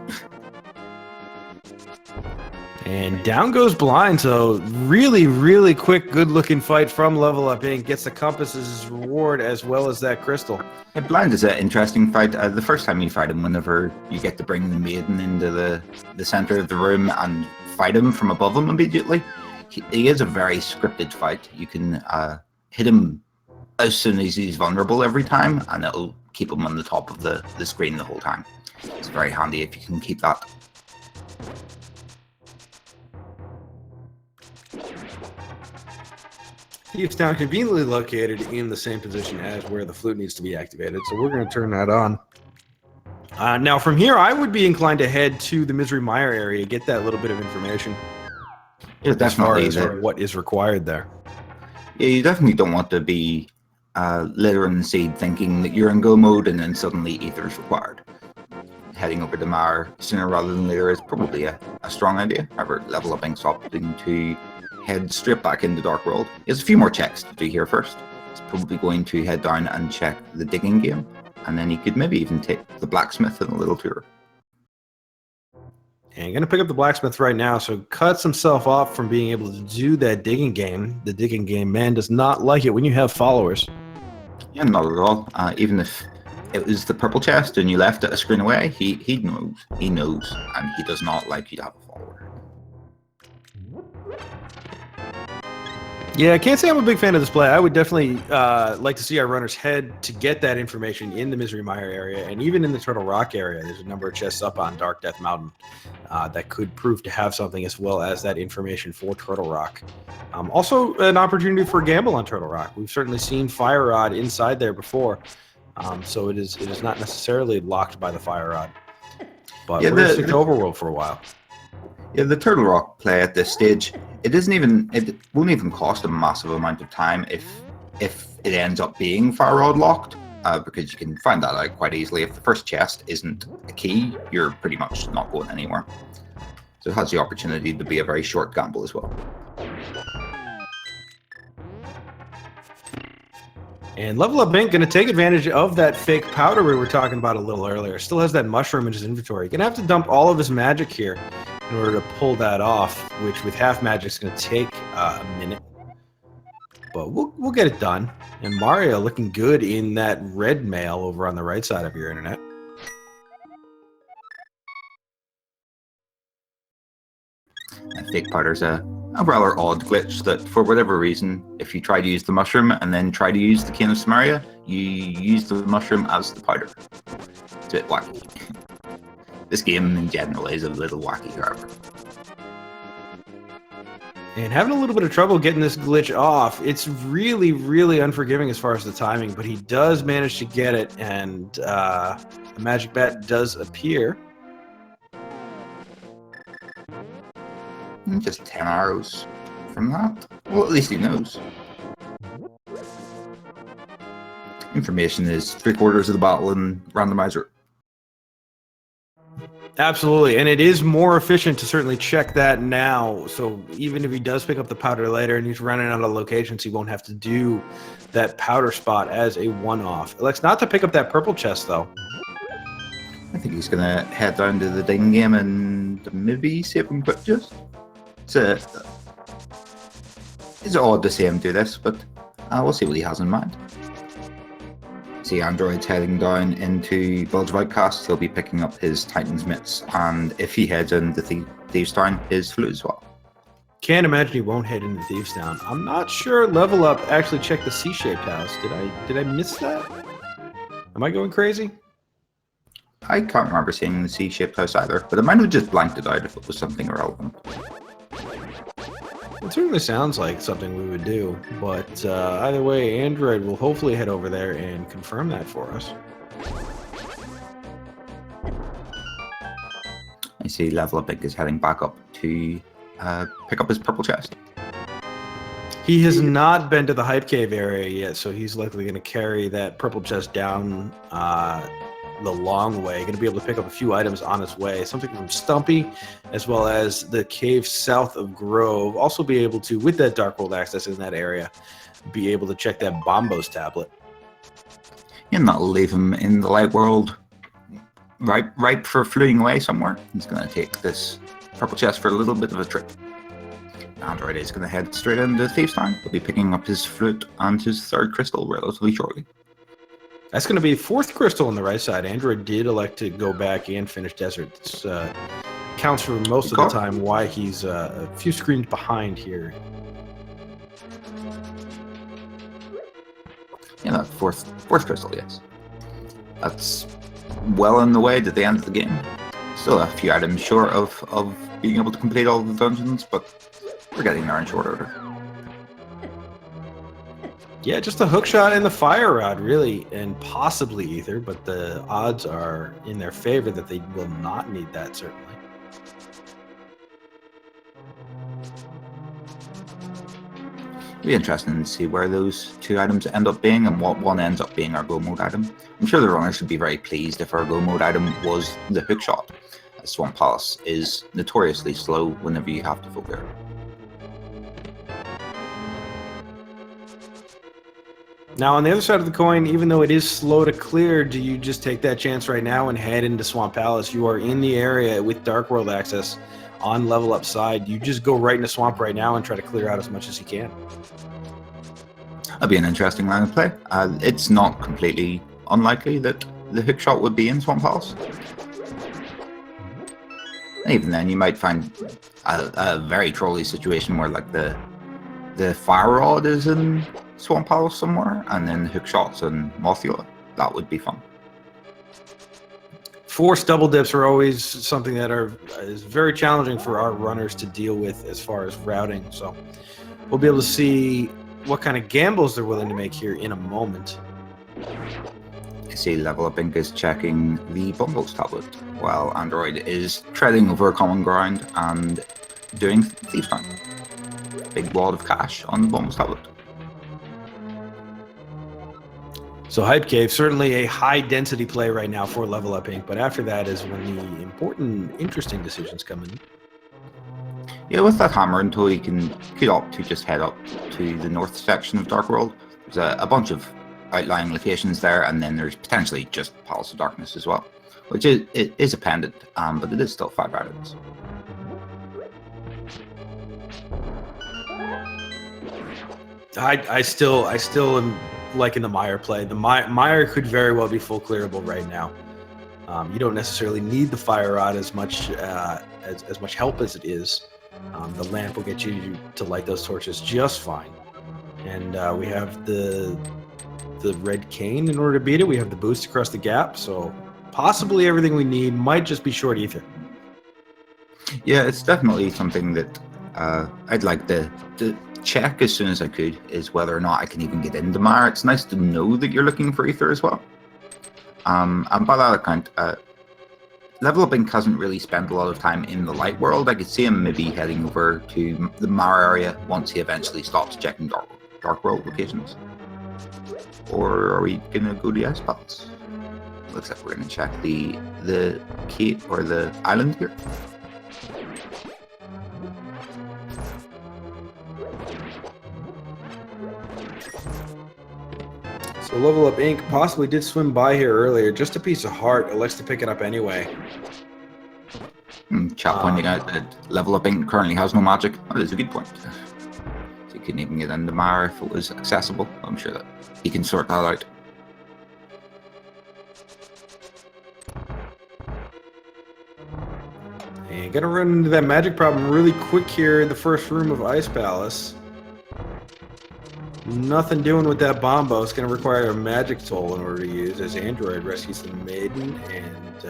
And down goes Blind, so really, really quick, good-looking fight from LvlUpInc. Gets the compass as his reward as well as that crystal. Yeah, Blind is an interesting fight. The first time you fight him, whenever you get to bring the maiden into the center of the room and fight him from above him immediately, he is a very scripted fight. You can hit him as soon as he's vulnerable every time, and it'll keep him on the top of the screen the whole time. It's very handy if you can keep that. It's down conveniently located in the same position as where the flute needs to be activated, so we're going to turn that on. Now, from here, I would be inclined to head to the Misery Mire area, get that little bit of information. Yeah, definitely. As far as what is required there. Yeah, you definitely don't want to be littering seed thinking that you're in go mode and then suddenly ether is required. Heading over to Mire sooner rather than later is probably a strong idea. However, LvlUpInc's opting to head straight back into Dark World. There's a few more checks to do here first. He's probably going to head down and check the digging game, and then he could maybe even take the blacksmith in a little tour. And going to pick up the blacksmith right now, so cuts himself off from being able to do that digging game. The digging game man does not like it when you have followers. Yeah, not at all. Even if it was the purple chest and you left it a screen away, he knows. He knows, and he does not like you to have a follower. Yeah, I can't say I'm a big fan of this play. I would definitely like to see our runners head to get that information in the Misery Mire area, and even in the Turtle Rock area. There's a number of chests up on Dark Death Mountain that could prove to have something, as well as that information for Turtle Rock. Also, an opportunity for a gamble on Turtle Rock. We've certainly seen Fire Rod inside there before, so it is not necessarily locked by the Fire Rod. But yeah, we're going to stick to Overworld for a while. Yeah, the Turtle Rock play at this stage, it won't even cost a massive amount of time if it ends up being Fire Rod locked, because you can find that out quite easily. If the first chest isn't a key, you're pretty much not going anywhere. So it has the opportunity to be a very short gamble as well. And LvlUpInc going to take advantage of that fake powder we were talking about a little earlier. Still has that mushroom in his inventory. Going to have to dump all of his magic here in order to pull that off, which with half magic is going to take a minute. But we'll get it done. And Mario looking good in that red mail over on the right side of your internet. That fake powder's a rather odd glitch that, for whatever reason, if you try to use the mushroom and then try to use the Cane of Samaria, you use the mushroom as the powder. It's a bit wacky. This game in general is a little wacky, however. And having a little bit of trouble getting this glitch off. It's really, really unforgiving as far as the timing, but he does manage to get it, and a magic bat does appear. Just 10 arrows from that. Well, at least he knows. Information is 3/4 of the battle in Randomizer. Absolutely, and it is more efficient to certainly check that now. So even if he does pick up the powder later and he's running out of locations, he won't have to do that powder spot as a one-off. Elects not to pick up that purple chest, though. I think he's going to head down to the digging game and maybe save him quick just. It's odd to see him do this, but we'll see what he has in mind. See Android's heading down into Bulge of Outcast. He'll be picking up his Titan's Mitts, and if he heads into Thieves Town, his flute as well. Can't imagine he won't head into Thieves Town. I'm not sure LvlUp actually checked the C-shaped house. Did I miss that? Am I going crazy? I can't remember seeing the C-shaped house either, but it might have just blanked it out if it was something irrelevant. It certainly sounds like something we would do, but either way, Android will hopefully head over there and confirm that for us. I see LvlUpInc is heading back up to pick up his purple chest. He has not been to the Hype Cave area yet, so he's likely going to carry that purple chest down the long way. Going to be able to pick up a few items on his way. Something from Stumpy, as well as the cave south of Grove. Also be able to, with that Dark World access in that area, be able to check that Bombos tablet. And that'll leave him in the light world, ripe for fleeing away somewhere. He's going to take this purple chest for a little bit of a trip. Android is going to head straight into Thieves' Town. He'll be picking up his flute and his third crystal relatively shortly. That's going to be fourth crystal on the right side. Android did elect to go back and finish Desert. This counts for most of the time why he's a few screens behind here. Yeah, that fourth crystal, yes. That's well on the way to the end of the game. Still a few items short of being able to complete all the dungeons, but we're getting there in short order. Yeah, just a hook shot and the fire rod, really, and possibly ether, but the odds are in their favor that they will not need that, certainly. It'll be interesting to see where those two items end up being and what one ends up being our go mode item. I'm sure the runners should be very pleased if our go mode item was the hook shot. Swamp Palace is notoriously slow whenever you have to vote there. Now, on the other side of the coin, even though it is slow to clear, do you just take that chance right now and head into Swamp Palace? You are in the area with Dark World access on Level Up side. You just go right into Swamp right now and try to clear out as much as you can. That'd be an interesting line of play. It's not completely unlikely that the hook shot would be in Swamp Palace. And even then, you might find a very trolly situation where, like, the fire rod is in Swamp Palace somewhere, and then the hook shots in Mothula. That would be fun. Force double dips are always something that is very challenging for our runners to deal with as far as routing. So we'll be able to see what kind of gambles they're willing to make here in a moment. I see LvlUpInc is checking the Bombos tablet, while Android is treading over common ground and doing Thieves' Town. Big wad of cash on the Bombos tablet. So Hype Cave, certainly a high-density play right now for LvlUpInc, but after that is when the important, interesting decisions come in. Yeah, with that hammer until you could opt to just head up to the north section of Dark World. There's a bunch of outlying locations there, and then there's potentially just Palace of Darkness as well, which is a pendant, but it is still 5 items. I still am liking the Mire play. The Mire could very well be full clearable right now. You don't necessarily need the fire rod as much help as it is. The lamp will get you to light those torches just fine, and we have the red cane in order to beat it. We have the boost across the gap, so possibly everything we need. Might just be short ether. Yeah, it's definitely something that I'd like to check as soon as I could, is whether or not I can even get into Mire. It's nice to know that you're looking for ether as well. And by that account, LvlUpInc hasn't really spent a lot of time in the light world. I could see him maybe heading over to the Mire area once he eventually stops checking dark world locations. Or are we gonna go to the Ice Palace? Looks like we're gonna check the cape or the island here. So LvlUpInc possibly did swim by here earlier. Just a piece of heart. Elects to pick it up anyway. Chat pointing out that LvlUpInc currently has no magic. That is a good point. So you couldn't even get into Mire if it was accessible. I'm sure that he can sort that out. And gonna run into that magic problem really quick here in the first room of Ice Palace. Nothing doing with that Bombo. It's going to require a magic toll in order to use as Android rescues the maiden, and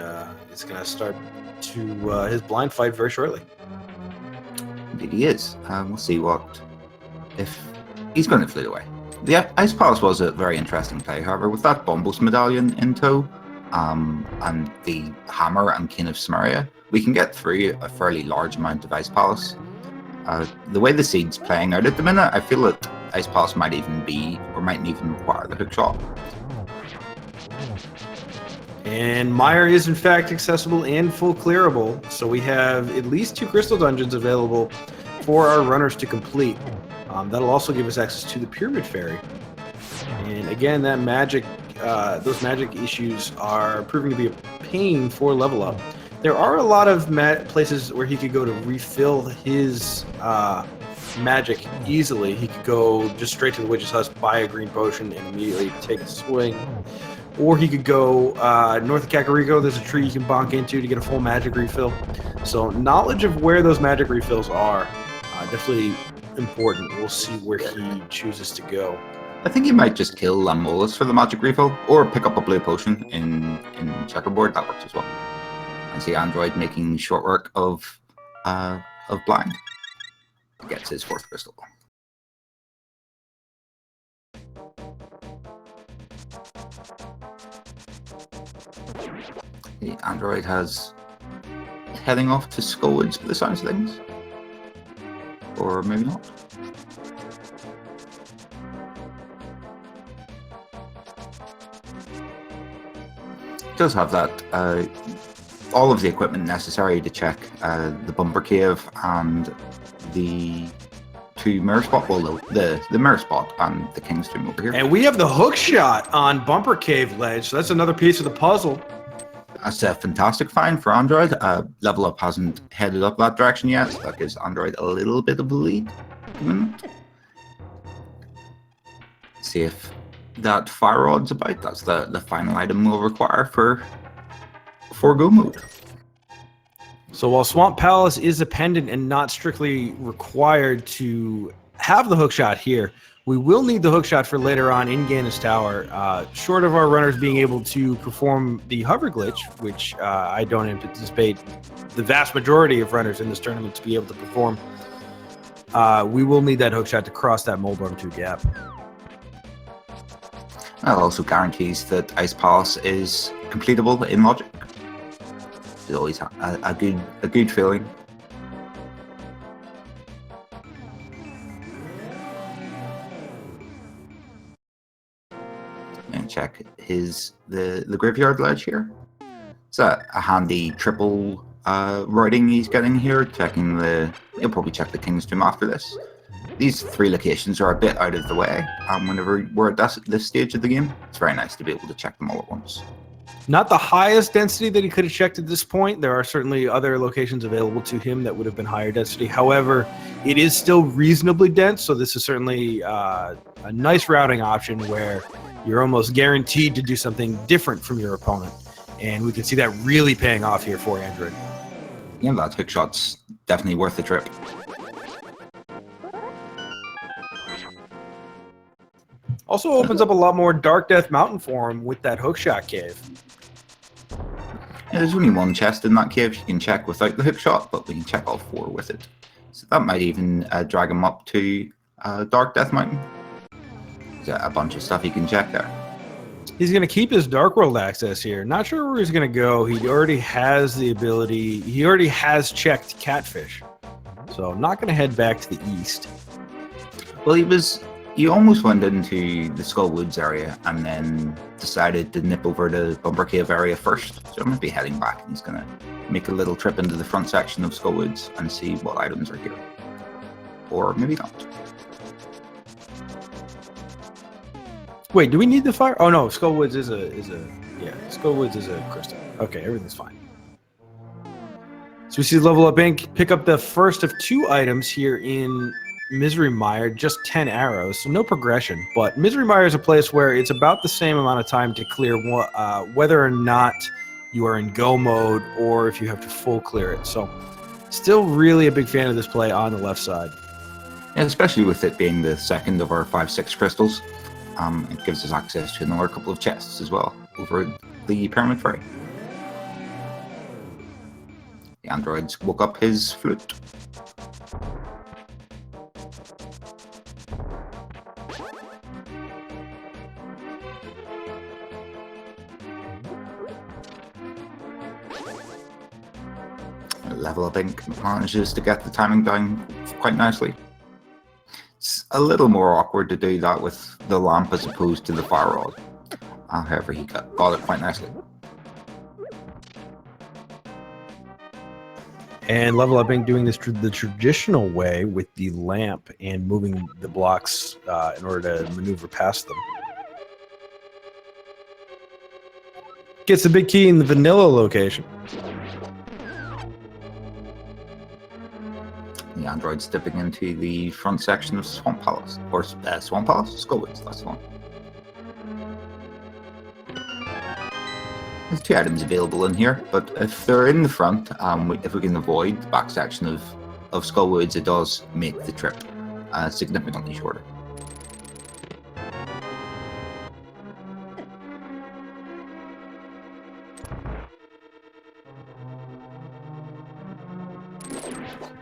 it's going to start to his blind fight very shortly. Indeed he is. We'll see what if he's going to flee away. The Ice Palace was a very interesting play, however, with that Bombos medallion in tow, and the Hammer and King of Samaria, we can get through a fairly large amount of Ice Palace. The way the seed's playing out at the minute, I feel that Ice Palace might even be, or mightn't even require the hook shot. And Mire is in fact accessible and full clearable, so we have at least 2 crystal dungeons available for our runners to complete. That'll also give us access to the Pyramid Fairy. And again, that magic, those magic issues are proving to be a pain for level up. There are a lot of places where he could go to refill his magic easily. He could go just straight to the Witch's Husk, buy a green potion, and immediately take a swing. Or he could go north of Kakariko. There's a tree you can bonk into to get a full magic refill. So knowledge of where those magic refills are definitely important. We'll see where he chooses to go. I think you might just kill Lamolus for the magic refill, or pick up a blue potion in checkerboard. That works as well. And see Android making short work of blind. Gets his 4th crystal. The Android has heading off to Skullwoods for the sounds of things. Or maybe not. It does have that all of the equipment necessary to check the Bumper Cave and the 2 mirror spot, well, the mirror spot and the King's Tomb over here. And we have the hook shot on Bumper Cave Ledge, so that's another piece of the puzzle. That's a fantastic find for Android. Level Up hasn't headed up that direction yet, so that gives Android a little bit of a lead. See if that fire rod's about. That's the final item we'll require for go mode. So while Swamp Palace is a pendant and not strictly required to have the hookshot here, we will need the hookshot for later on in Ganis Tower. Short of our runners being able to perform the hover glitch, which I don't anticipate the vast majority of runners in this tournament to be able to perform, we will need that hookshot to cross that Moldorm 2 gap. That also guarantees that Ice Palace is completable in logic. It's always a good feeling. And check the graveyard ledge here. It's a handy triple routing he's getting here. He'll probably check the King's Tomb after this. These 3 locations are a bit out of the way. Whenever we're at this stage of the game, it's very nice to be able to check them all at once. Not the highest density that he could have checked at this point. There are certainly other locations available to him that would have been higher density. However, it is still reasonably dense, so this is certainly a nice routing option where you're almost guaranteed to do something different from your opponent. And we can see that really paying off here for Android. Yeah, that hookshot's definitely worth the trip. Also opens up a lot more Dark Death Mountain for him with that hookshot cave. Yeah, there's only 1 chest in that cave you can check without the hookshot, but we can check all 4 with it. So that might even drag him up to Dark Death Mountain. There's a bunch of stuff you can check there. He's going to keep his Dark World access here. Not sure where he's going to go. He already has the ability. He already has checked Catfish. So I'm not going to head back to the east. Well, he almost went into the Skullwoods area and then decided to nip over to Bumper Cave area first. So I'm going to be heading back, and he's going to make a little trip into the front section of Skullwoods and see what items are here. Or maybe not. Wait, do we need the fire? Oh no, Skullwoods is Skullwoods is a crystal. Okay, everything's fine. So we see LvlUpInc pick up the first of 2 items here in Misery Mire, just 10 arrows, so no progression. But Misery Mire is a place where it's about the same amount of time to clear whether or not you are in go mode or if you have to full clear it. So still really a big fan of this play on the left side. Yeah, especially with it being the second of our 5-6 crystals. It gives us access to another couple of chests as well over the Pyramid Fairy. The androids woke up his flute. LvlUpInc manages to get the timing down quite nicely. It's a little more awkward to do that with the lamp as opposed to the fire rod. However, he got it quite nicely. And LvlUpInc doing this the traditional way with the lamp and moving the blocks in order to maneuver past them. Gets the big key in the vanilla location. The android's dipping into the front section of Swamp Palace. Or Swamp Palace? Skullwoods, that's the one. There's 2 items available in here, but if they're in the front, if we can avoid the back section of Skullwoods, it does make the trip significantly shorter.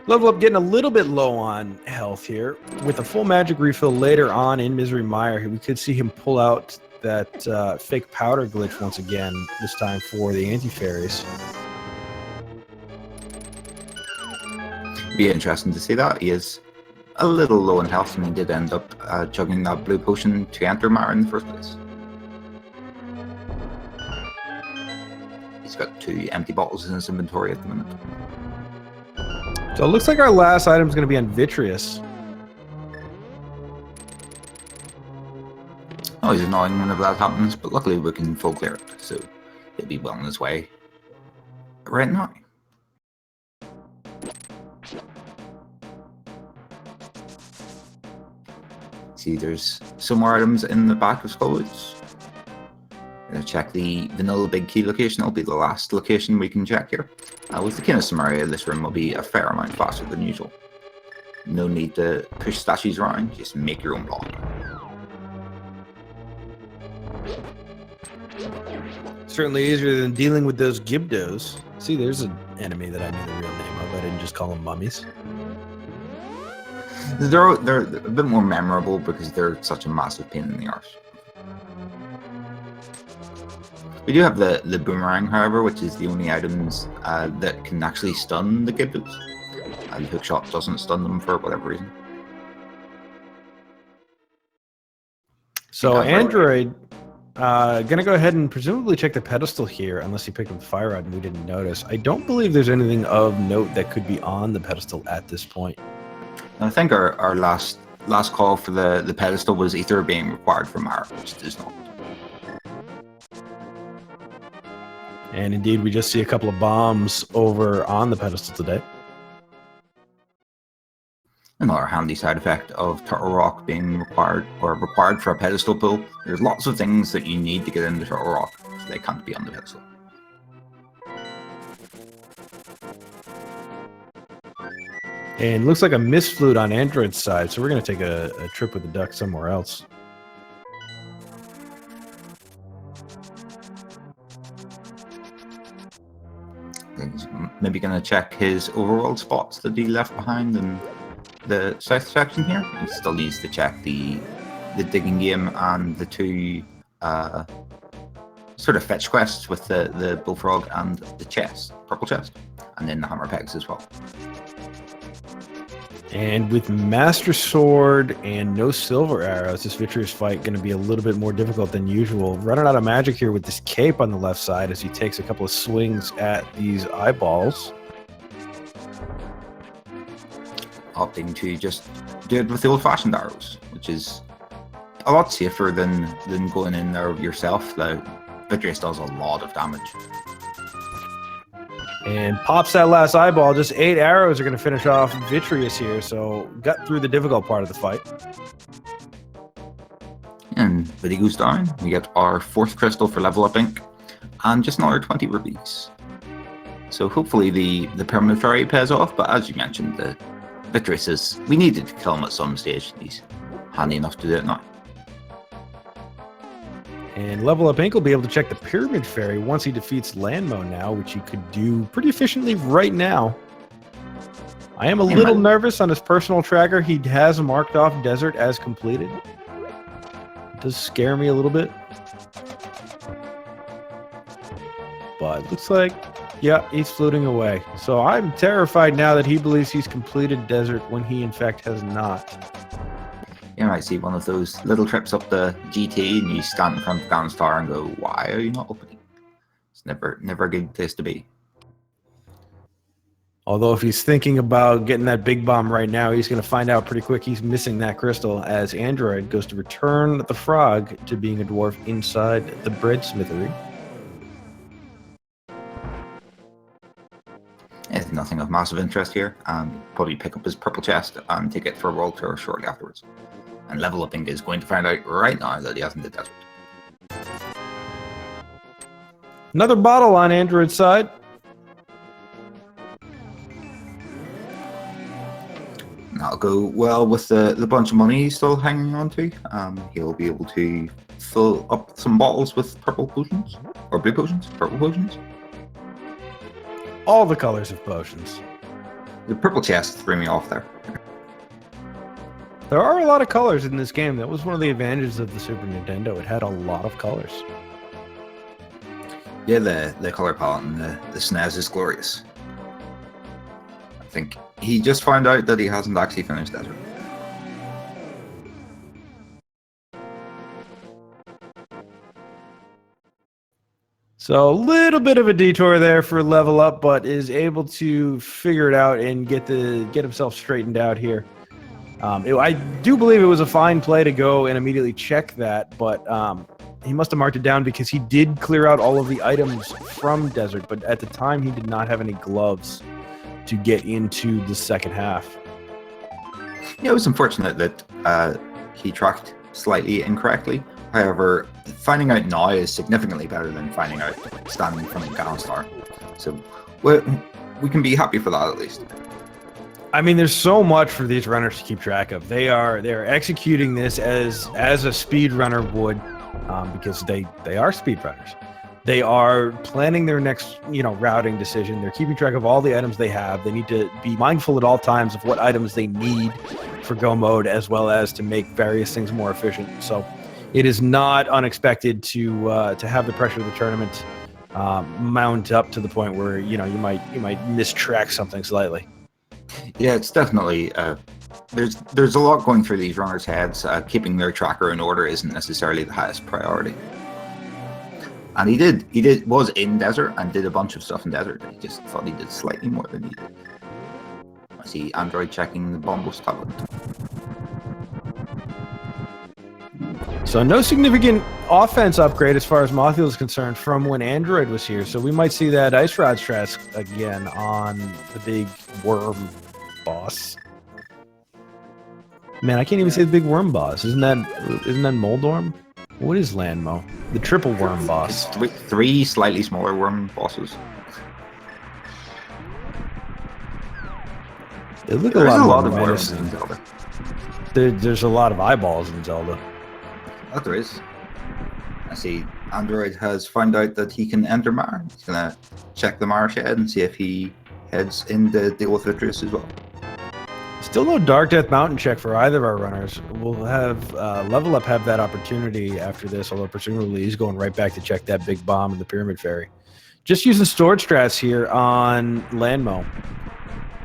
LvlUp getting a little bit low on health here. With a full magic refill later on in Misery Mire, we could see him pull out that fake powder glitch once again, this time for the anti-fairies. Be interesting to see that. He is a little low in health, and he did end up chugging that blue potion to enter Mire in the first place. He's got 2 empty bottles in his inventory at the minute. So it looks like our last item is going to be on Vitreous. Always annoying whenever that happens, but luckily we can full clear it, so he'll be well on his way right now. See, there's some more items in the back of Skullwoods. Gonna check the vanilla big key location. It'll be the last location we can check here. With the kind of summary, this room will be a fair amount faster than usual. No need to push stashes around, just make your own block. Certainly easier than dealing with those Gibdos. See, there's an enemy that I knew the real name of. I didn't just call them mummies. They're a bit more memorable because they're such a massive pain in the arse. We do have the boomerang, however, which is the only items that can actually stun the Gibdos. The hookshot doesn't stun them for whatever reason. So Android gonna go ahead and presumably check the pedestal here, unless he picked up the fire rod and we didn't notice. I don't believe there's anything of note that could be on the pedestal at this point. I think our last call for the pedestal was ether being required for Mara, which it is not. And indeed, we just see a couple of bombs over on the pedestal today. Another handy side effect of Turtle Rock being required for a pedestal pull. There's lots of things that you need to get into Turtle Rock, so they can't be on the pedestal. And looks like a misflute on Android's side, so we're going to take a trip with the duck somewhere else. He's maybe going to check his overworld spots that he left behind in the south section here. He still needs to check the digging game and the 2 sort of fetch quests with the bullfrog and the chest, purple chest, and then the hammer pegs as well. And with Master Sword and no silver arrows, this Vitreous fight going to be a little bit more difficult than usual. Running out of magic here with this cape on the left side as he takes a couple of swings at these eyeballs. Opting to just do it with the old-fashioned arrows, which is a lot safer than going in there yourself. The Vitreous does a lot of damage. And pops that last eyeball. Just 8 arrows are going to finish off Vitreous here, so got through the difficult part of the fight. And when he goes down, we get our 4th crystal for LvlUpInc, and just another 20 rupees. So hopefully the permanent fairy pays off, but as you mentioned, the Vitreous is... we needed to kill him at some stage. He's handy enough to do it now. And LvlUpInc will be able to check the Pyramid Fairy once he defeats Landmo now, which he could do pretty efficiently right now. I am a little nervous on his personal tracker. He has marked off Desert as completed. It does scare me a little bit. But it looks like, Yeah, he's floating away. So I'm terrified now that he believes he's completed desert when he in fact has not. You might see one of those little trips up the GT and you stand in front of Downstar and go, why are you not opening? It's never a good place to be. Although if he's thinking about getting that big bomb right now, he's going to find out pretty quick he's missing that crystal as Android goes to return the frog to being a dwarf inside the bread smithery. It's nothing of massive interest here. Probably pick up his purple chest and take it for a world tour shortly afterwards. And LvlUpInc is going to find out right now that he hasn't the desert. Another bottle on Android's side. That'll go well with the bunch of money he's still hanging on to. He'll be able to fill up some bottles with purple potions. Or blue potions? Purple potions? All the colors of potions. The purple chest threw me off there. There are a lot of colors in this game. That was one of the advantages of the Super Nintendo. It had a lot of colors. Yeah, the color palette and the SNES is glorious. I think he just found out that he hasn't actually finished Desert. So a little bit of a detour there for Level Up, but is able to figure it out and get himself straightened out here. I do believe it was a fine play to go and immediately check that, but he must have marked it down because he did clear out all of the items from Desert, but at the time he did not have any gloves to get into the second half. Yeah, it was unfortunate that he tracked slightly incorrectly. However, finding out now is significantly better than finding out standing in front of Downstar. So we can be happy for that at least. I mean, there's so much for these runners to keep track of. They're executing this as a speedrunner would, because they are speedrunners. They are planning their next, routing decision. They're keeping track of all the items they have. They need to be mindful at all times of what items they need for go mode, as well as to make various things more efficient. So it is not unexpected to have the pressure of the tournament mount up to the point where you might mistrack something slightly. Yeah, it's definitely there's a lot going through these runners' heads. Keeping their tracker in order isn't necessarily the highest priority. And he was in Desert and did a bunch of stuff in Desert. He just thought he did slightly more than he did. I see Android checking the Bombos tablet. So no significant offense upgrade as far as Mothiel is concerned from when Android was here. So we might see that Ice Rod strats again on the big worm boss. Man, I can't even say the big worm boss. Isn't that Moldorm? What is Landmo? The triple worm boss. Three slightly smaller worm bosses. It look There's a lot of worms in Zelda. There's a lot of eyeballs in Zelda. Oh, there is. I see Android has found out that he can enter Mar. He's going to check the Mar shed and see if he heads in to deal with Vitreous as well. Still no Dark Death Mountain check for either of our runners. We'll have Level Up have that opportunity after this, although presumably he's going right back to check that big bomb in the Pyramid Fairy. Just using storage strats here on Landmo.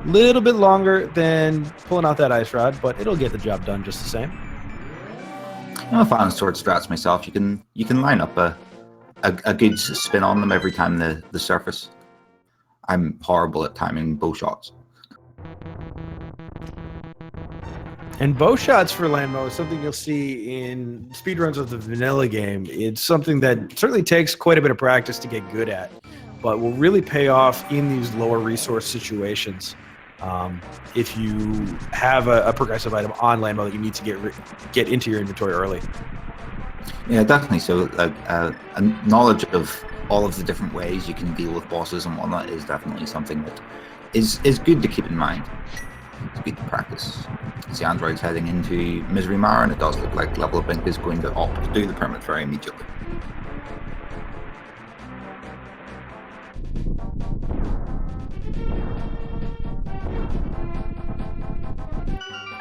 Little bit longer than pulling out that Ice Rod, but it'll get the job done just the same. I'm a fan of sword strats myself. You can line up a good spin on them every time the surface. I'm horrible at timing bow shots. And bow shots for Landmo is something you'll see in speedruns of the vanilla game. It's something that certainly takes quite a bit of practice to get good at, but will really pay off in these lower resource situations. If you have a progressive item on Landmo that you need to get into your inventory early. Yeah, definitely. So a knowledge of all of the different ways you can deal with bosses and whatnot is definitely something that is good to keep in mind. It's good to practice. See, Android's heading into Misery Mar, and it does look like LvlUpInc is going to opt to do the Pyramid Fairy immediately.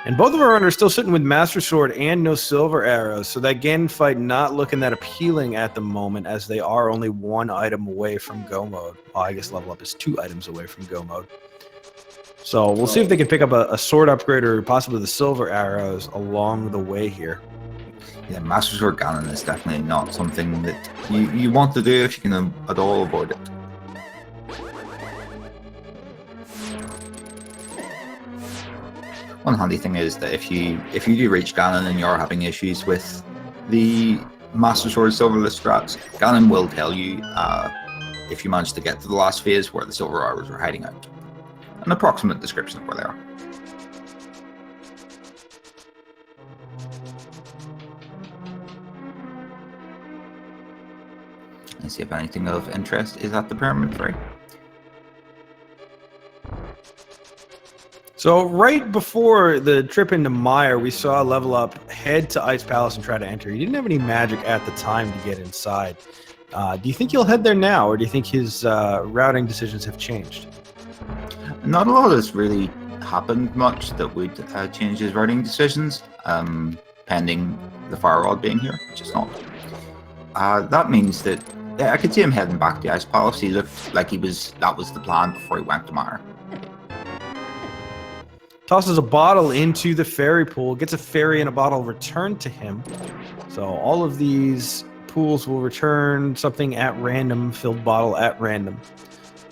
And both of our runners still sitting with Master Sword and no silver arrows, so that Ganon fight not looking that appealing at the moment, as they are only 1 item away from go mode. Well, I guess level up is 2 items away from go mode. So we'll see if they can pick up a sword upgrade or possibly the silver arrows along the way here. Yeah, Master Sword Ganon is definitely not something that you want to do if you can at all avoid it. One handy thing is that if you do reach Ganon and you're having issues with the Master Sword Silverless strats, Ganon will tell you if you manage to get to the last phase where the silver arrows are hiding out. An approximate description of where they are. And see if anything of interest is at the Pyramid Fairy. So right before the trip into Mire, we saw Level Up head to Ice Palace and try to enter. He didn't have any magic at the time to get inside. Do you think he'll head there now, or do you think his routing decisions have changed? Not a lot has really happened much that would change his routing decisions, pending the Fire Rod being here, which is not. That means that I could see him heading back to Ice Palace. He looked like that was the plan before he went to Mire. Tosses a bottle into the fairy pool, gets a fairy and a bottle returned to him. So all of these pools will return something at random, filled bottle at random.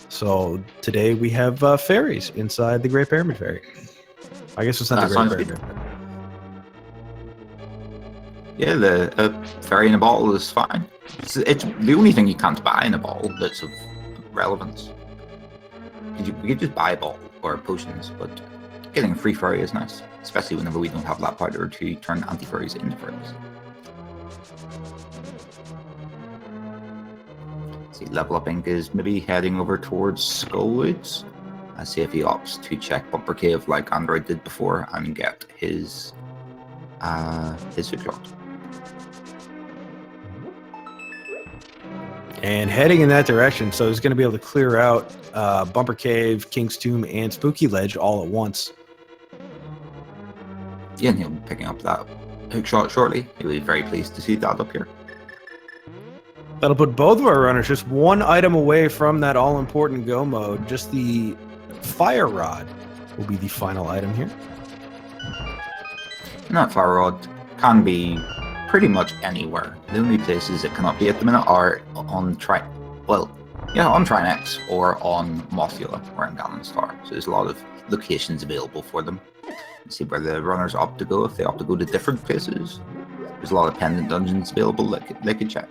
So today we have fairies inside the Great Pyramid Fairy. I guess it's not the Great Pyramid. Yeah, the fairy in a bottle is fine. It's the only thing you can't buy in a bottle that's of relevance. You could just buy a bottle or potions, but getting a free fairy is nice, especially whenever we don't have that powder to turn anti-fairies into fairies. See, LvlUpInc is maybe heading over towards Skullwoods. I see if he opts to check Bumper Cave like Android did before and get his hookshot. And heading in that direction, so he's going to be able to clear out Bumper Cave, King's Tomb, and Spooky Ledge all at once. Yeah, and he'll be picking up that hookshot shortly. He'll be very pleased to see that up here. That'll put both of our runners just 1 item away from that all-important go mode. Just the Fire Rod will be the final item here. And that Fire Rod can be pretty much anywhere. The only places it cannot be at the minute are on Trinex or on Mothula or in Ganon's Tower. So there's a lot of locations available for them. See where the runners opt to go. If they opt to go to different places, there's a lot of pendant dungeons available that they could check.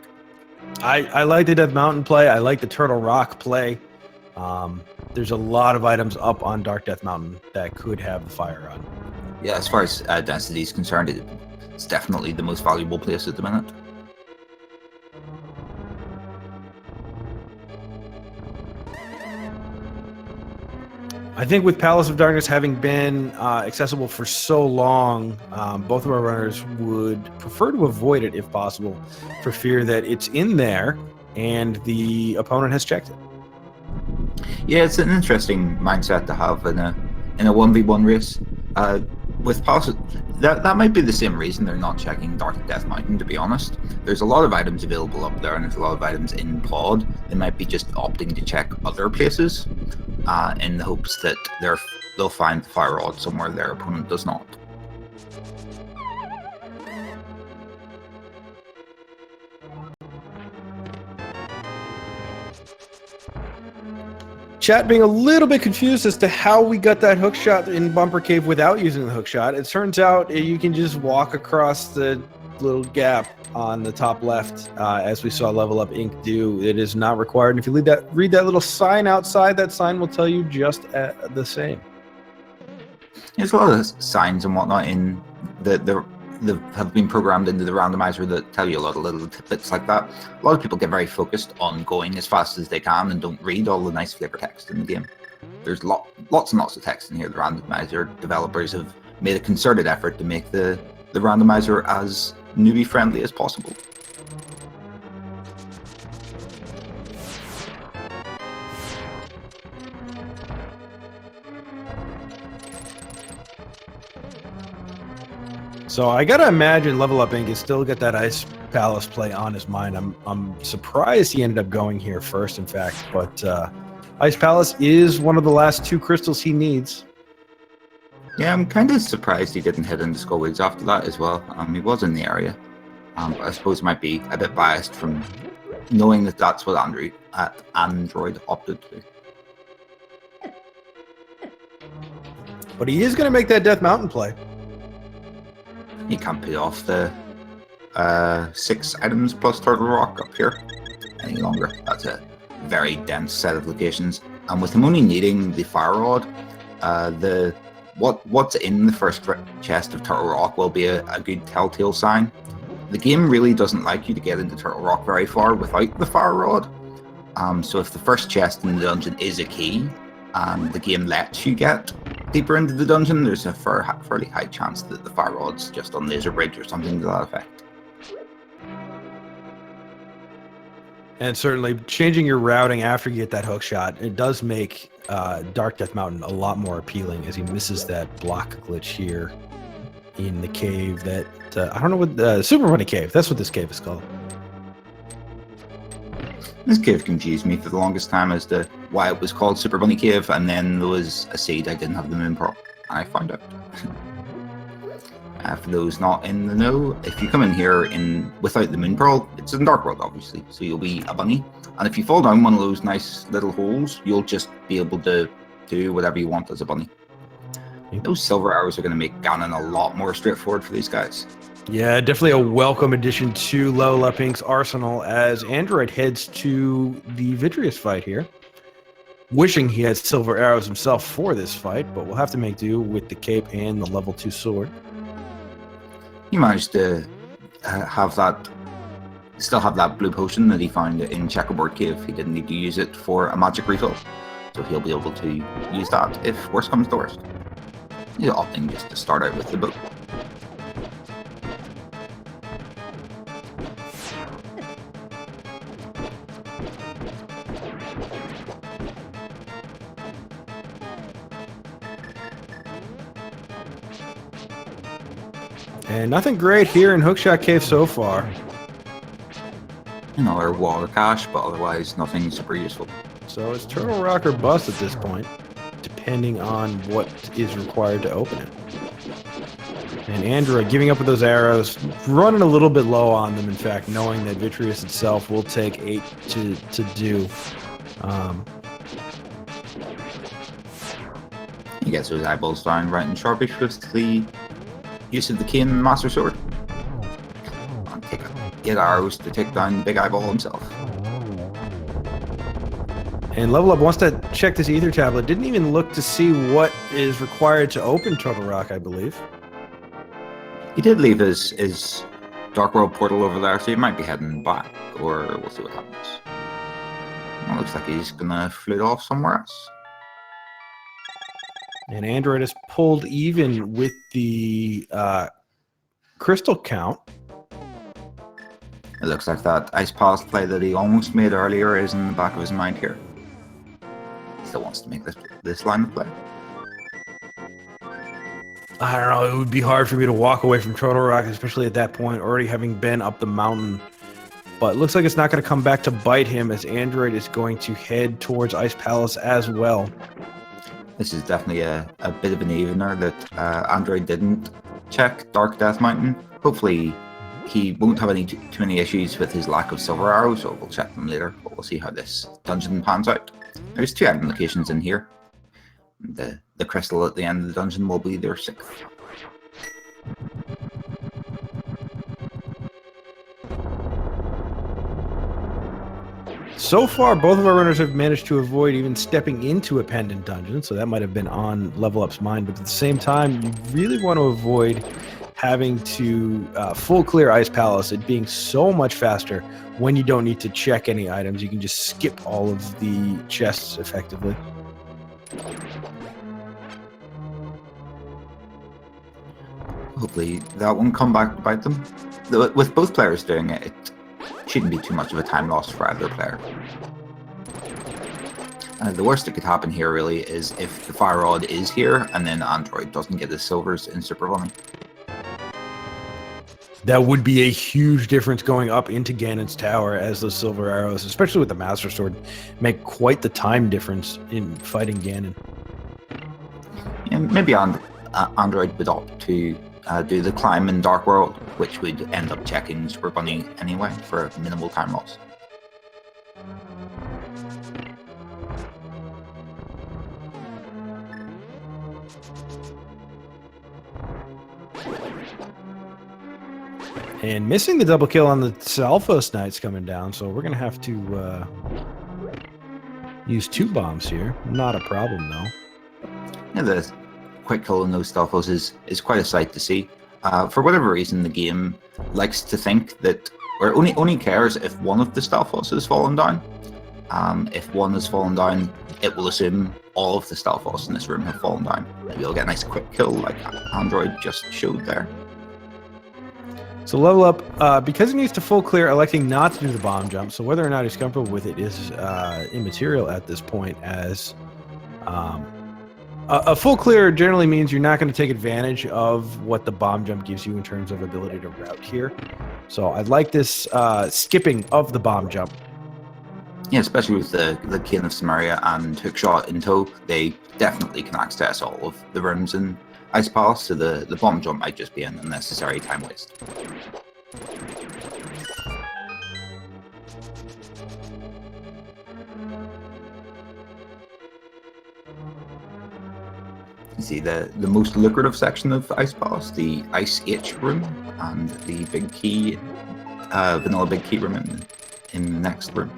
I like the Death Mountain play. I like the Turtle Rock play. There's a lot of items up on Dark Death Mountain that could have the Fire Rod. Yeah, as far as density is concerned, it's definitely the most valuable place at the minute. I think with Palace of Darkness having been accessible for so long, both of our runners would prefer to avoid it if possible, for fear that it's in there and the opponent has checked it. Yeah, it's an interesting mindset to have in a 1v1 race. With Palace, that might be the same reason they're not checking Dark Death Mountain, to be honest. There's a lot of items available up there, and there's a lot of items in pod. They might be just opting to check other places in the hopes that they'll find the Fire Rod somewhere their opponent does not. Chat being a little bit confused as to how we got that hook shot in Bumper Cave without using the hook shot. It turns out you can just walk across the little gap on the top left, as we saw LvlUpInc do. It is not required. And if you read that little sign outside, that sign will tell you just the same. There's a lot of signs and whatnot in the have been programmed into the randomizer that tell you a lot of little tidbits like that. A lot of people get very focused on going as fast as they can and don't read all the nice flavor text in the game. There's lots and lots of text in here. The randomizer developers have made a concerted effort to make the randomizer as newbie friendly as possible. So I gotta imagine LvlUpInc has still got that Ice Palace play on his mind. I'm surprised he ended up going here first, in fact. But Ice Palace is one of the last 2 crystals he needs. Yeah, I'm kind of surprised he didn't head into Skullwoods after that as well. He was in the area. But I suppose he might be a bit biased from knowing that that's what Android opted to do. But he is going to make that Death Mountain play. You can't pay off the 6 items plus Turtle Rock up here any longer. That's a very dense set of locations. And with him only needing the Fire Rod, what's in the first chest of Turtle Rock will be a good telltale sign. The game really doesn't like you to get into Turtle Rock very far without the Fire Rod. So if the first chest in the dungeon is a key, and the game lets you get deeper into the dungeon, there's a fairly high chance that the Fire Rod's just on Laser Bridge or something to that effect. And certainly changing your routing after you get that hook shot, it does make Dark Death Mountain a lot more appealing as he misses that block glitch here in the cave that, I don't know what, Super Bunny Cave, that's what this cave is called. This cave confused me for the longest time as to why it was called Super Bunny Cave, and then there was a seed I didn't have the moon pearl. I found out. For those not in the know, if you come in here without the moon pearl, it's in Dark World, obviously, so you'll be a bunny. And if you fall down one of those nice little holes, you'll just be able to do whatever you want as a bunny. Those silver arrows are going to make Ganon a lot more straightforward for these guys. Yeah, definitely a welcome addition to LvlUpInc's arsenal as Android heads to the Vitreous fight here. Wishing he had silver arrows himself for this fight, but we'll have to make do with the cape and the level 2 sword. He managed to still have that blue potion that he found in Checkerboard Cave. He didn't need to use it for a magic refill, so he'll be able to use that if worse comes to worst. He's opting just to start out with the bow. And nothing great here in Hookshot Cave so far. Another water cache, but otherwise nothing super useful. So it's Turtle Rock or bust at this point, depending on what is required to open it. And Android giving up with those arrows, running a little bit low on them, in fact, knowing that Vitreous itself will take 8 to do. He gets those eyeballs down right and sharpish with the use of the Cane Master Sword. And take 8 arrows to take down the big eyeball himself. And LvlUp wants to check this ether tablet. Didn't even look to see what is required to open Turtle Rock, I believe. He did leave his Dark World portal over there, so he might be heading back, or we'll see what happens. Well, looks like he's gonna float off somewhere else. And Android is pulled even with the crystal count. It looks like that Ice Palace play that he almost made earlier is in the back of his mind here. He still wants to make this line of play. I don't know, it would be hard for me to walk away from Turtle Rock, especially at that point, already having been up the mountain. But it looks like it's not going to come back to bite him, as Android is going to head towards Ice Palace as well. This is definitely a bit of an evener that Android didn't check Dark Death Mountain. Hopefully he won't have too many issues with his lack of silver arrows, so we'll check them later. But we'll see how this dungeon pans out. There's 2 item locations in here. The crystal at the end of the dungeon will be their 6th. So far, both of our runners have managed to avoid even stepping into a pendant dungeon, so that might have been on LvlUp's mind. But at the same time, you really want to avoid having to full clear Ice Palace, it being so much faster when you don't need to check any items. You can just skip all of the chests effectively. Hopefully that won't come back to bite them. With both players doing it, it shouldn't be too much of a time loss for either player. The worst that could happen here really is if the Fire Rod is here and then Android doesn't get his silvers in Super Bunny. That would be a huge difference going up into Ganon's tower, as those silver arrows, especially with the Master Sword, make quite the time difference in fighting Ganon. Yeah, maybe Android would opt to do the climb in Dark World, which would end up checking Super Bunny anyway for minimal time loss. And missing the double kill on the Salphos Knights coming down, so we're going to have to use 2 bombs here. Not a problem, though. Yeah, the quick kill on those Stalfos is quite a sight to see. For whatever reason, the game likes to think that, or only cares if one of the Stalfos has fallen down. If one has fallen down, it will assume all of the Stalfos in this room have fallen down. Maybe you'll get a nice quick kill like Android just showed there. So level up, because he needs to full clear, electing not to do the bomb jump, so whether or not he's comfortable with it is immaterial at this point, as a full clear generally means you're not going to take advantage of what the bomb jump gives you in terms of ability to route here. So I like this skipping of the bomb jump. Yeah, especially with the King of Samaria and Hookshot in tow, they definitely can access all of the rooms in Ice Palace, so the bomb jump might just be an unnecessary time waste. You see the most lucrative section of Ice Palace, the Ice H room, and the big key, vanilla big key room in the next room.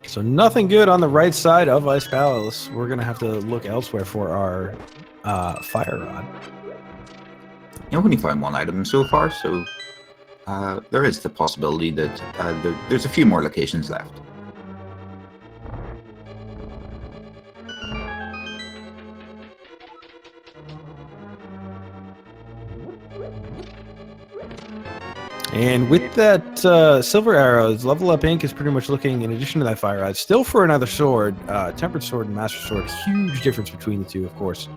So nothing good on the right side of Ice Palace. We're going to have to look elsewhere for our Fire Rod. I've only found 1 item so far, so there is the possibility that there's a few more locations left. And with that silver arrows, LvlUpInc is pretty much looking, in addition to that Fire Rod, still for another sword. Tempered Sword and Master Sword, huge difference between the two, of course,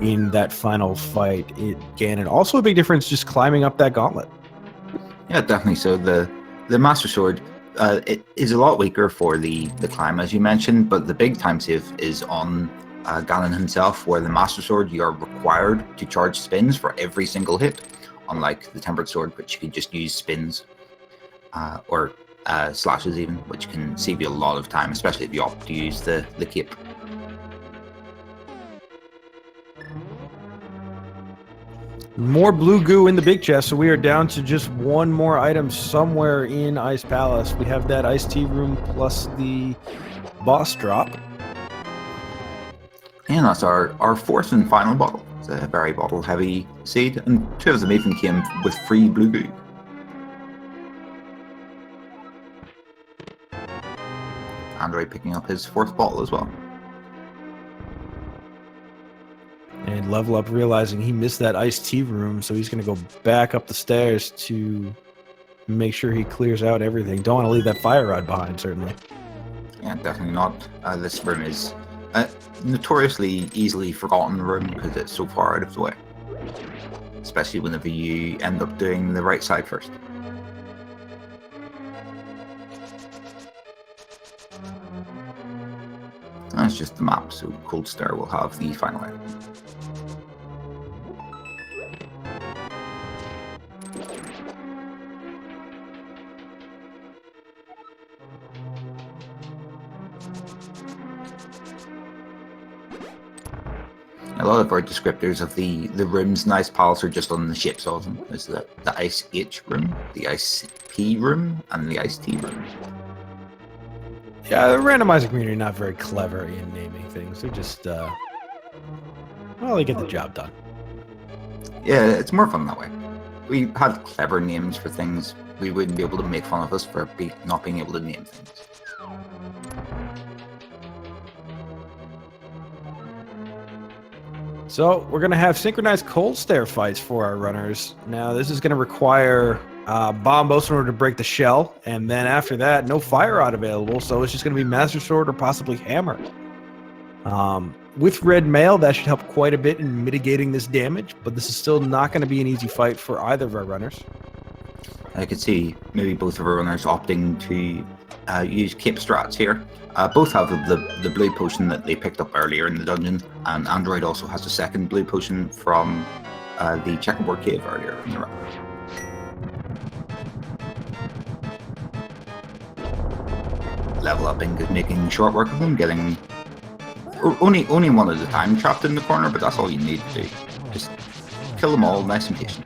in that final fight. Ganon, also a big difference just climbing up that gauntlet. Yeah, definitely. So the Master Sword, it is a lot weaker for the climb, as you mentioned, but the big time save is on Ganon himself, where the Master Sword, you are required to charge spins for every single hit, unlike the Tempered Sword, which you can just use spins or slashes even, which can save you a lot of time, especially if you opt to use the cape. More blue goo in the big chest, so we are down to just 1 more item somewhere in Ice Palace. We have that Ice Tea room plus the boss drop. And that's our 4th and final bottle. It's a very bottle heavy seed, and 2 of them even came with free blue goo. Android picking up his 4th bottle as well. And LvlUp realizing he missed that iced tea room, so he's going to go back up the stairs to make sure he clears out everything. Don't want to leave that Fire Rod behind, certainly. Yeah, definitely not. This room is a notoriously easily forgotten room because it's so far out of the way. Especially whenever you end up doing the right side first. That's just the map, so Cold Star will have the final item. A lot of our descriptors of the rooms in Ice Palace are just on the shapes of them. There's the Ice H room, the Ice P room, and the Ice T room. Yeah, the randomizer community not very clever in naming things. They're just, well, they get the job done. Yeah, it's more fun that way. We had clever names for things. We wouldn't be able to make fun of us for not being able to name things. So we're going to have synchronized cold stare fights for our runners. Now, this is going to require bomb both in order to break the shell, and then after that, no fire rod available, so it's just going to be Master Sword or possibly Hammer. With red mail, that should help quite a bit in mitigating this damage, but this is still not going to be an easy fight for either of our runners. I could see maybe both of our runners opting to use cape strats here. Both have the blue potion that they picked up earlier in the dungeon, and Android also has a second blue potion from the checkerboard cave earlier in the run. LvlUpInc is making short work of them, getting only one at a time trapped in the corner, but that's all you need to do. Just kill them all nice and patient.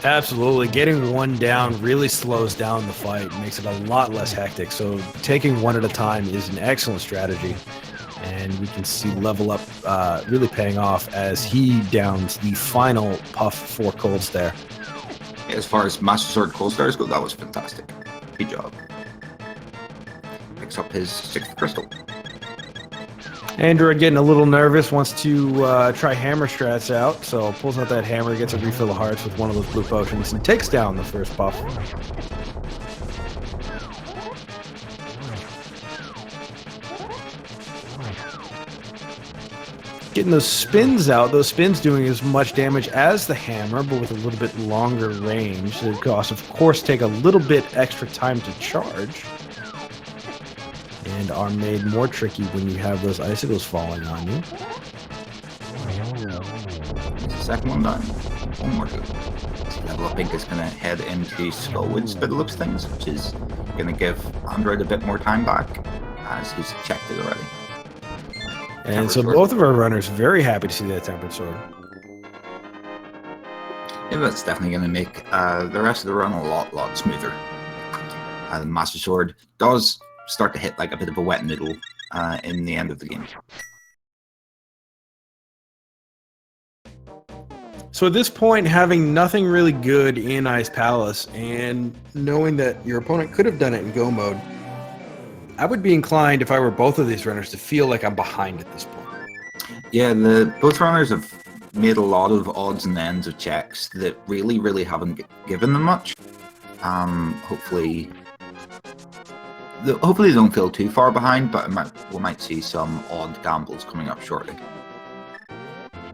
Absolutely. Getting one down really slows down the fight, makes it a lot less hectic. So taking one at a time is an excellent strategy. And we can see LvlUp really paying off as he downs the final puff for Cold Stare. As far as Master Sword Cold Stars go, that was fantastic. Good job. Picks up his 6th crystal. Android getting a little nervous, wants to try hammer strats out, so pulls out that hammer, gets a refill of hearts with one of those blue potions, and takes down the first buff. Getting those spins out, those spins doing as much damage as the hammer, but with a little bit longer range. It costs, of course, take a little bit extra time to charge, and are made more tricky when you have those icicles falling on you. Second one done. One more to go. LvlUpInc is going to head into Skullwoods by the looks of things, which is going to give Android a bit more time back, as he's checked it already. And so both of our runners very happy to see that Tempered Sword. Yeah, that's definitely going to make the rest of the run a lot smoother. The Master Sword does start to hit like a bit of a wet noodle in the end of the game. So at this point, having nothing really good in Ice Palace and knowing that your opponent could have done it in Go mode, I would be inclined, if I were both of these runners, to feel like I'm behind at this point. Yeah, both runners have made a lot of odds and ends of checks that really haven't given them much. Hopefully they don't feel too far behind, but we might see some odd gambles coming up shortly.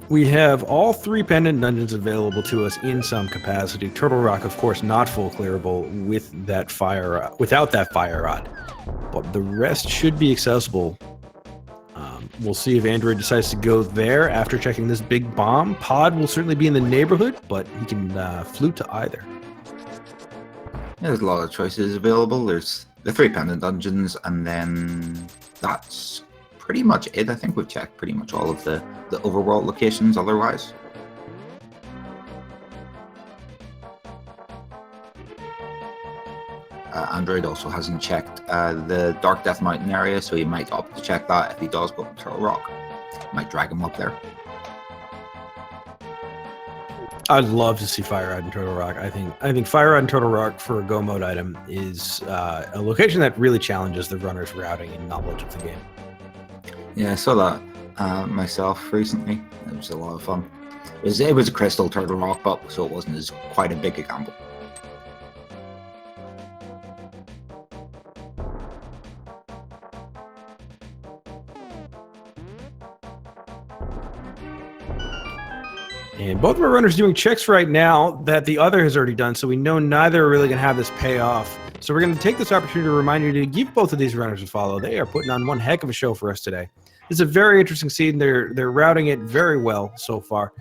We have all 3 pendant dungeons available to us in some capacity. Turtle Rock, of course, not full clearable without that fire rod, but the rest should be accessible. We'll see if Android decides to go there after checking this big bomb. Pod will certainly be in the neighborhood, but he can flute to either. Yeah, there's a lot of choices available. There's the 3 pendant dungeons, and then that's pretty much it. I think we've checked pretty much all of the overworld locations otherwise. Android also hasn't checked the Dark Death Mountain area, so he might opt to check that if he does go up to Turtle Rock. Might drag him up there. I'd love to see Fire Rod and Turtle Rock. I think Fire Rod and Turtle Rock for a Go mode item is a location that really challenges the runner's routing and knowledge of the game. Yeah, I saw that myself recently. It was a lot of fun. It was a crystal Turtle Rock, but so it wasn't as quite a big a gamble. And both of our runners doing checks right now that the other has already done, so we know neither are really going to have this pay off. So we're going to take this opportunity to remind you to give both of these runners a follow. They are putting on one heck of a show for us today. It's a very interesting scene. They're routing it very well so far.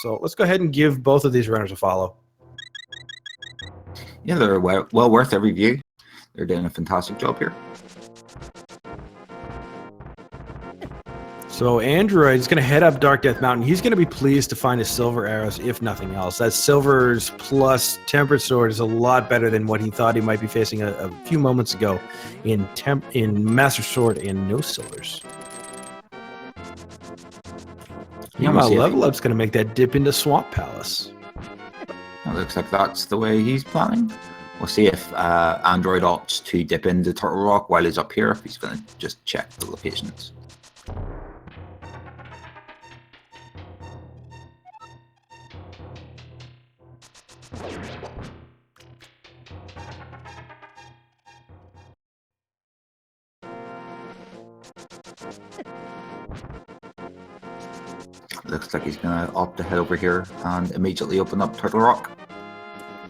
So let's go ahead and give both of these runners a follow. Yeah, they're well worth every view. They're doing a fantastic job here. So Android is going to head up Dark Death Mountain. He's going to be pleased to find his silver arrows, if nothing else. That silvers plus Tempered Sword is a lot better than what he thought he might be facing a few moments ago in Master Sword and no silvers. Meanwhile, LvlUp's going to make that dip into Swamp Palace. It looks like that's the way he's planning. We'll see if Android opts to dip into Turtle Rock while he's up here, if he's going to just check the locations. Looks like he's going to opt to head over here and immediately open up Turtle Rock.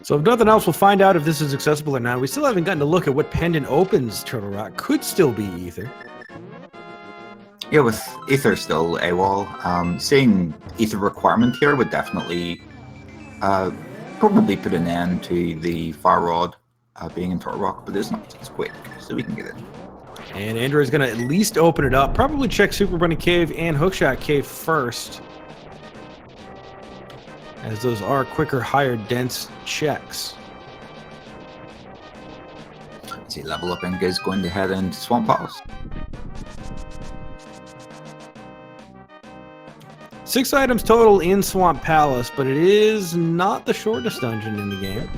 So if nothing else, we'll find out if this is accessible or not. We still haven't gotten to look at what pendant opens Turtle Rock. Could still be Ether. Yeah, with Ether still AWOL, seeing Ether requirement here would definitely probably put an end to the Fire Rod being in Turtle Rock, but it's not as quick, so we can get in. And Android's going to at least open it up. Probably check Super Bunny Cave and Hookshot Cave first, as those are quicker, higher dense checks. See, LvlUpInc is going to head into Swamp Palace. 6 items total in Swamp Palace, but it is not the shortest dungeon in the game.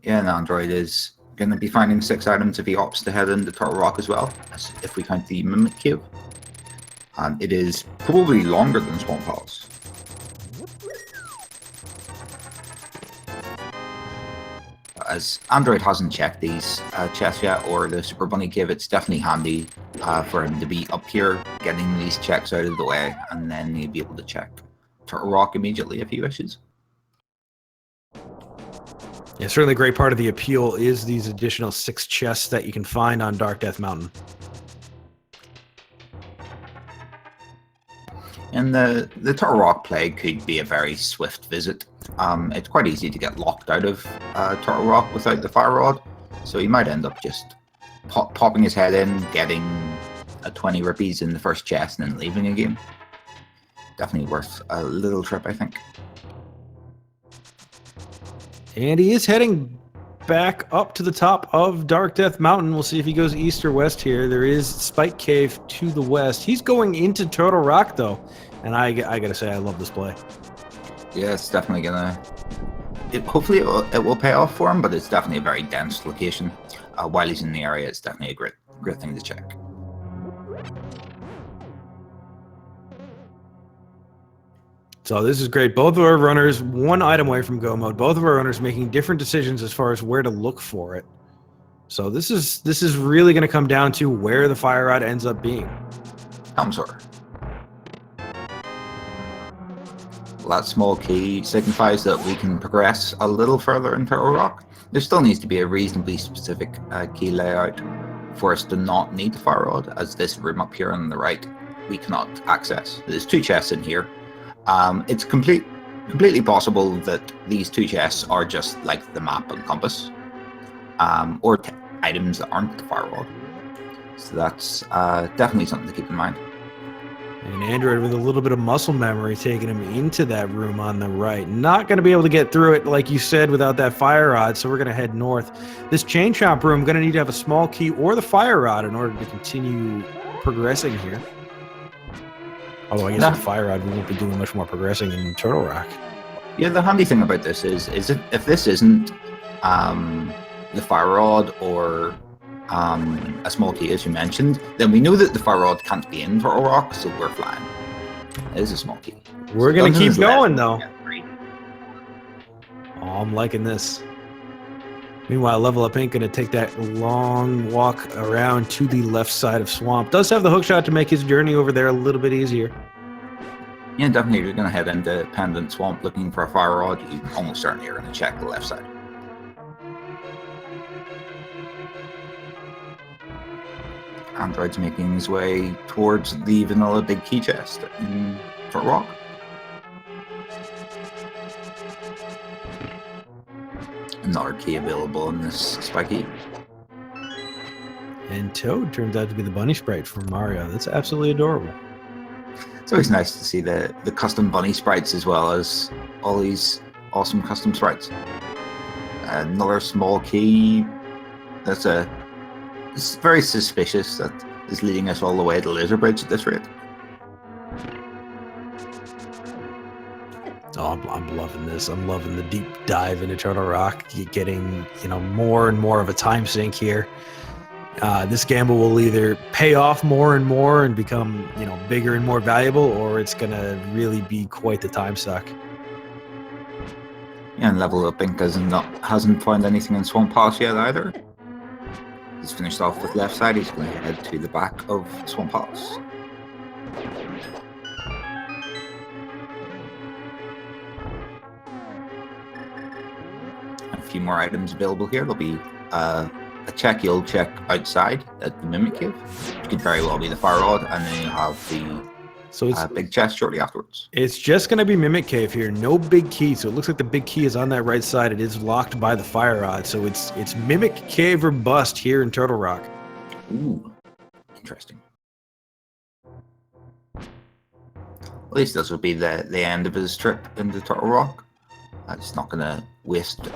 Yeah, and Android is going to be finding 6 items if he opts to head into Turtle Rock as well, as if we count the Mimic Cave. And it is probably longer than Swamp Palace. As Android hasn't checked these chests yet, or the Super Bunny Cave, it's definitely handy for him to be up here, getting these checks out of the way, and then he'll be able to check Turtle Rock immediately if he wishes. Yeah, certainly a great part of the appeal is these additional 6 chests that you can find on Dark Death Mountain. And the Turtle Rock Plague could be a very swift visit. It's quite easy to get locked out of Turtle Rock without the Fire Rod, so he might end up just popping his head in, getting a 20 rupees in the first chest, and then leaving again. Definitely worth a little trip, I think. And he is heading back up to the top of Dark Death Mountain. We'll see if he goes east or west here. There is Spike Cave to the west. He's going into Turtle Rock, though. And I gotta say, I love this play. Yeah, it's definitely gonna... hopefully it will pay off for him, but it's definitely a very dense location. While he's in the area, it's definitely a great thing to check. So this is great. Both of our runners, 1 item away from go mode. Both of our runners making different decisions as far as where to look for it. So this is really going to come down to where the Fire Rod ends up being. Helmsor. That small key signifies that we can progress a little further in Turtle Rock. There still needs to be a reasonably specific key layout for us to not need the Fire Rod, as this room up here on the right we cannot access. There's 2 chests in here. It's completely possible that these 2 chests are just like the map and compass, or items that aren't the Fire Rod. So that's definitely something to keep in mind. And Android with a little bit of muscle memory taking him into that room on the right. Not going to be able to get through it, like you said, without that Fire Rod, so we're going to head north. This Chain Chomp room, going to need to have a small key or the Fire Rod in order to continue progressing here. Although I guess with Fire Rod, we won't be doing much more progressing in Turtle Rock. Yeah, the handy thing about this is if this isn't the Fire Rod or a small key, as you mentioned, then we know that the Fire Rod can't be in Turtle Rock, so we're flying. It is a small key. We're going to keep going, though. Yeah, Oh, I'm liking this. Meanwhile, LvlUpInc going to take that long walk around to the left side of Swamp. Does have the hookshot to make his journey over there a little bit easier. Yeah, definitely. If you're going to head into Pendant Swamp looking for a Fire Rod, you almost certainly are going to check the left side. Android's making his way towards the vanilla big key chest in Turtle Rock. Another key available in this spiky. And Toad turns out to be the bunny sprite from Mario. That's absolutely adorable. It's always nice to see the custom bunny sprites as well as all these awesome custom sprites. Another small key. It's very suspicious that is leading us all the way to Laser Bridge at this rate. Oh, I'm loving this. I'm loving the deep dive into Turtle Rock. You're getting, more and more of a time sink here. This gamble will either pay off more and more and become, bigger and more valuable, or it's going to really be quite the time suck. Yeah, and LvlUpInc hasn't found anything in Swamp Palace yet either. He's finished off with left side. He's going to head to the back of Swamp Palace. A few more items available here. There'll be a check you'll check outside at the Mimic Cave, which could very well be the Fire Rod, and then you'll have the big chest shortly afterwards. It's just going to be Mimic Cave here. No big key, so it looks like the big key is on that right side. It is locked by the Fire Rod, so it's Mimic Cave or bust here in Turtle Rock. Ooh, interesting. At least this will be the end of his trip into Turtle Rock. It's not going to waste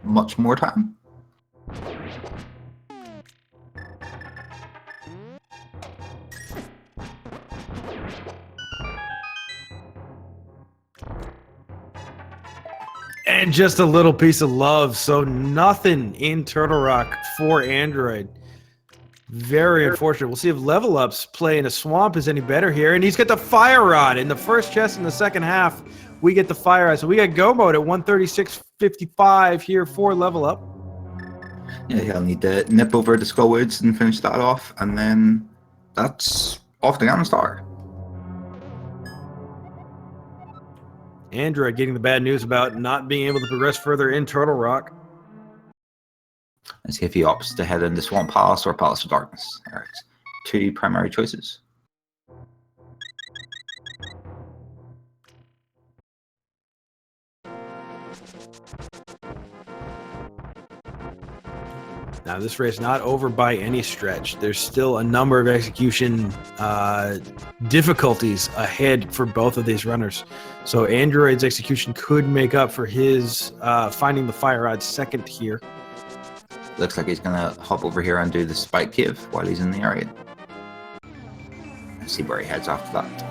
much more time. And just a little piece of love. So nothing in Turtle Rock for Android. Very unfortunate. We'll see if LvlUp's play in a swamp is any better here. And he's got the Fire Rod in the first chest in the second half. We get the Fire Rod. So we got go mode at 136.55 here for LvlUp. Yeah, he'll need to nip over to Skullwoods and finish that off. And then that's off to Ganon Star. Android getting the bad news about not being able to progress further in Turtle Rock. And see if he opts to head into Swamp Palace or Palace of Darkness. All right, two primary choices. Now, this race not over by any stretch. There's still a number of execution difficulties ahead for both of these runners. So Android's execution could make up for his finding the Fire Rod second here. Looks like he's going to hop over here and do the Spike Cave while he's in the area. Let's see where he heads after that.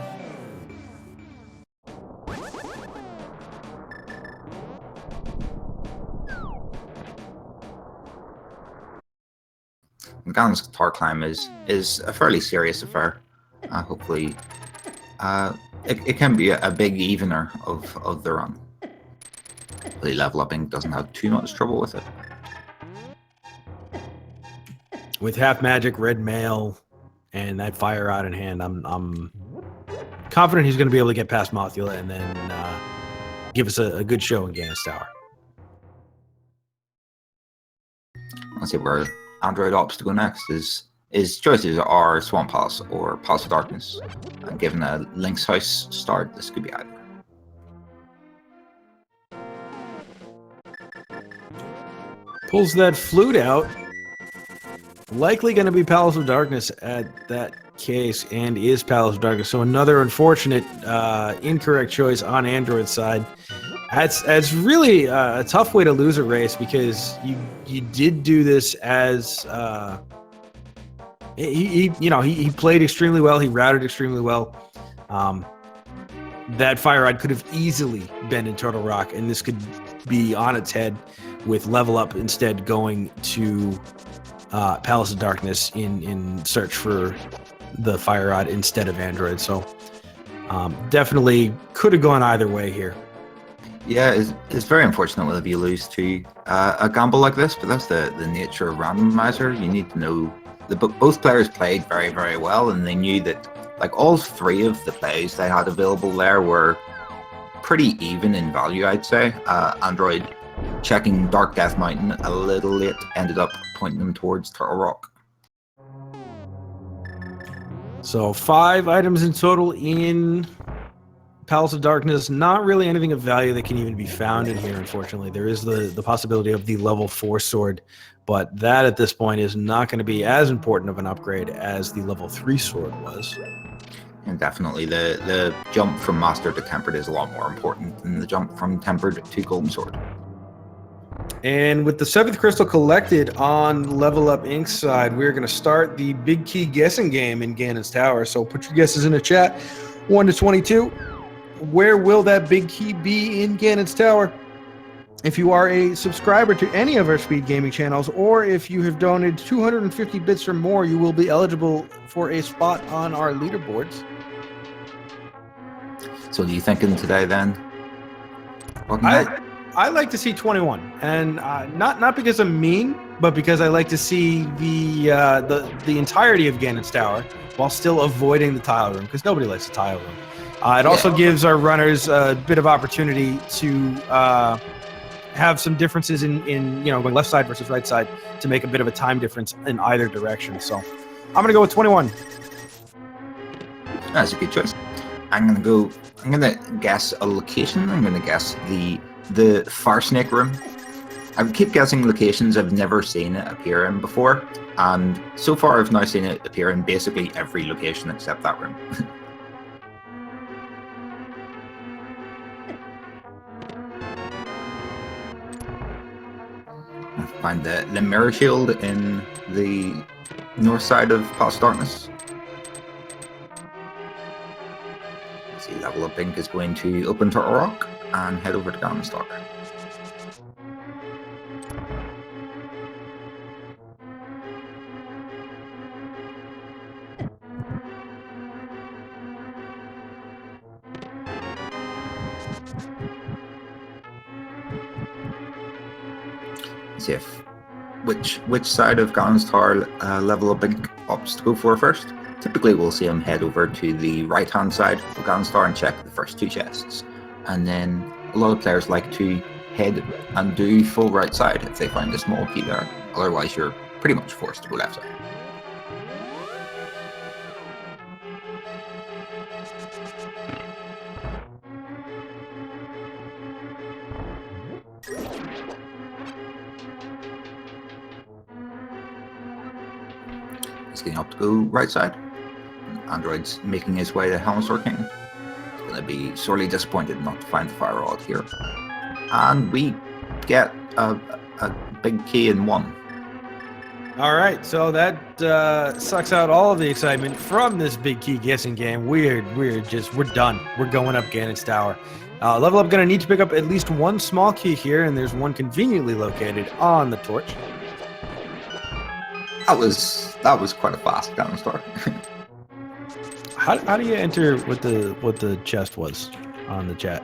Ganon's Tar Climb is a fairly serious affair. Hopefully, it can be a big evener of the run. Hopefully LvlUpInc doesn't have too much trouble with it. With half magic, red mail, and that Fire Rod in hand, I'm confident he's going to be able to get past Mothula and then give us a good show in Ganon's Tower. Let's see where Android opts to go next. His choices are Swamp Palace or Palace of Darkness. And given a Link's House start, this could be either. Pulls that flute out. Likely going to be Palace of Darkness at that case, and is Palace of Darkness. So another unfortunate incorrect choice on Android's side. That's really a tough way to lose a race, because you did do this as he played extremely well. He routed extremely well. That Fire Rod could have easily been in Turtle Rock, and this could be on its head with LvlUp instead going to Palace of Darkness in search for the Fire Rod instead of Android. So definitely could have gone either way here. Yeah, it's very unfortunate if you lose to a gamble like this, but that's the nature of Randomizer. You need to know that both players played very, very well, and they knew that like all three of the plays they had available there were pretty even in value, I'd say. Android checking Dark Death Mountain a little late ended up pointing them towards Turtle Rock. So 5 items in total in Palace of Darkness. Not really anything of value that can even be found in here, unfortunately. There is the possibility of the level 4 sword, but that at this point is not going to be as important of an upgrade as the level 3 sword was. And definitely the jump from Master to Tempered is a lot more important than the jump from Tempered to Golden Sword. And with the 7th crystal collected on LvlUpInc's side, we're going to start the big key guessing game in Ganon's Tower. So put your guesses in the chat, 1 to 22. Where will that big key be in Ganon's Tower? If you are a subscriber to any of our Speed Gaming channels, or if you have donated 250 bits or more, you will be eligible for a spot on our leaderboards. So what are you thinking today then? I like to see 21, and not because I'm mean, but because I like to see the entirety of Ganon's Tower while still avoiding the tile room, because nobody likes the tile room. It also gives our runners a bit of opportunity to have some differences in going left side versus right side to make a bit of a time difference in either direction. So I'm going to go with 21. That's a good choice. I'm gonna guess a location. I'm gonna guess the Fire Snake room. I would keep guessing locations I've never seen it appear in before, and so far I've now seen it appear in basically every location except that room. I find the mirror shield in the north side of Past Darkness. See, LvlUpInc is going to open Turtle Rock and head over to Ganon's Tower. See if which side of Ganon's Tower LvlUpInc opts to go for first. Typically, we'll see him head over to the right-hand side of Ganon's Tower and check the first two chests. And then a lot of players like to head and do full right side if they find a small key there. Otherwise, you're pretty much forced to go left side. He's getting up to go right side. Android's making his way to Helmsor King. He's going to be sorely disappointed not to find the fire rod here. And we get a big key in one. All right, so that sucks out all of the excitement from this big key guessing game. We're done. We're going up Ganon's Tower. LvlUp going to need to pick up at least one small key here, and there's one conveniently located on the torch. That was quite a fast Ganon's Tower. How do you enter what the chest was on the chat?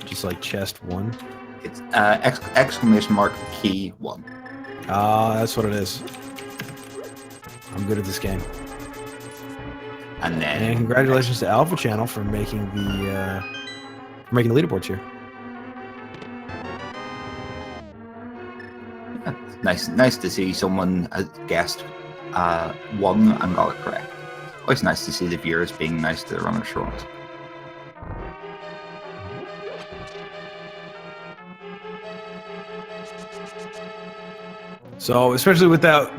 Just like chest 1? It's exclamation mark key 1. That's what it is. I'm good at this game. And congratulations to Alpha Channel for making the leaderboards here. Nice to see someone has guessed 1 and got it correct. Always nice to see the viewers being nice to the runner short. So, especially with that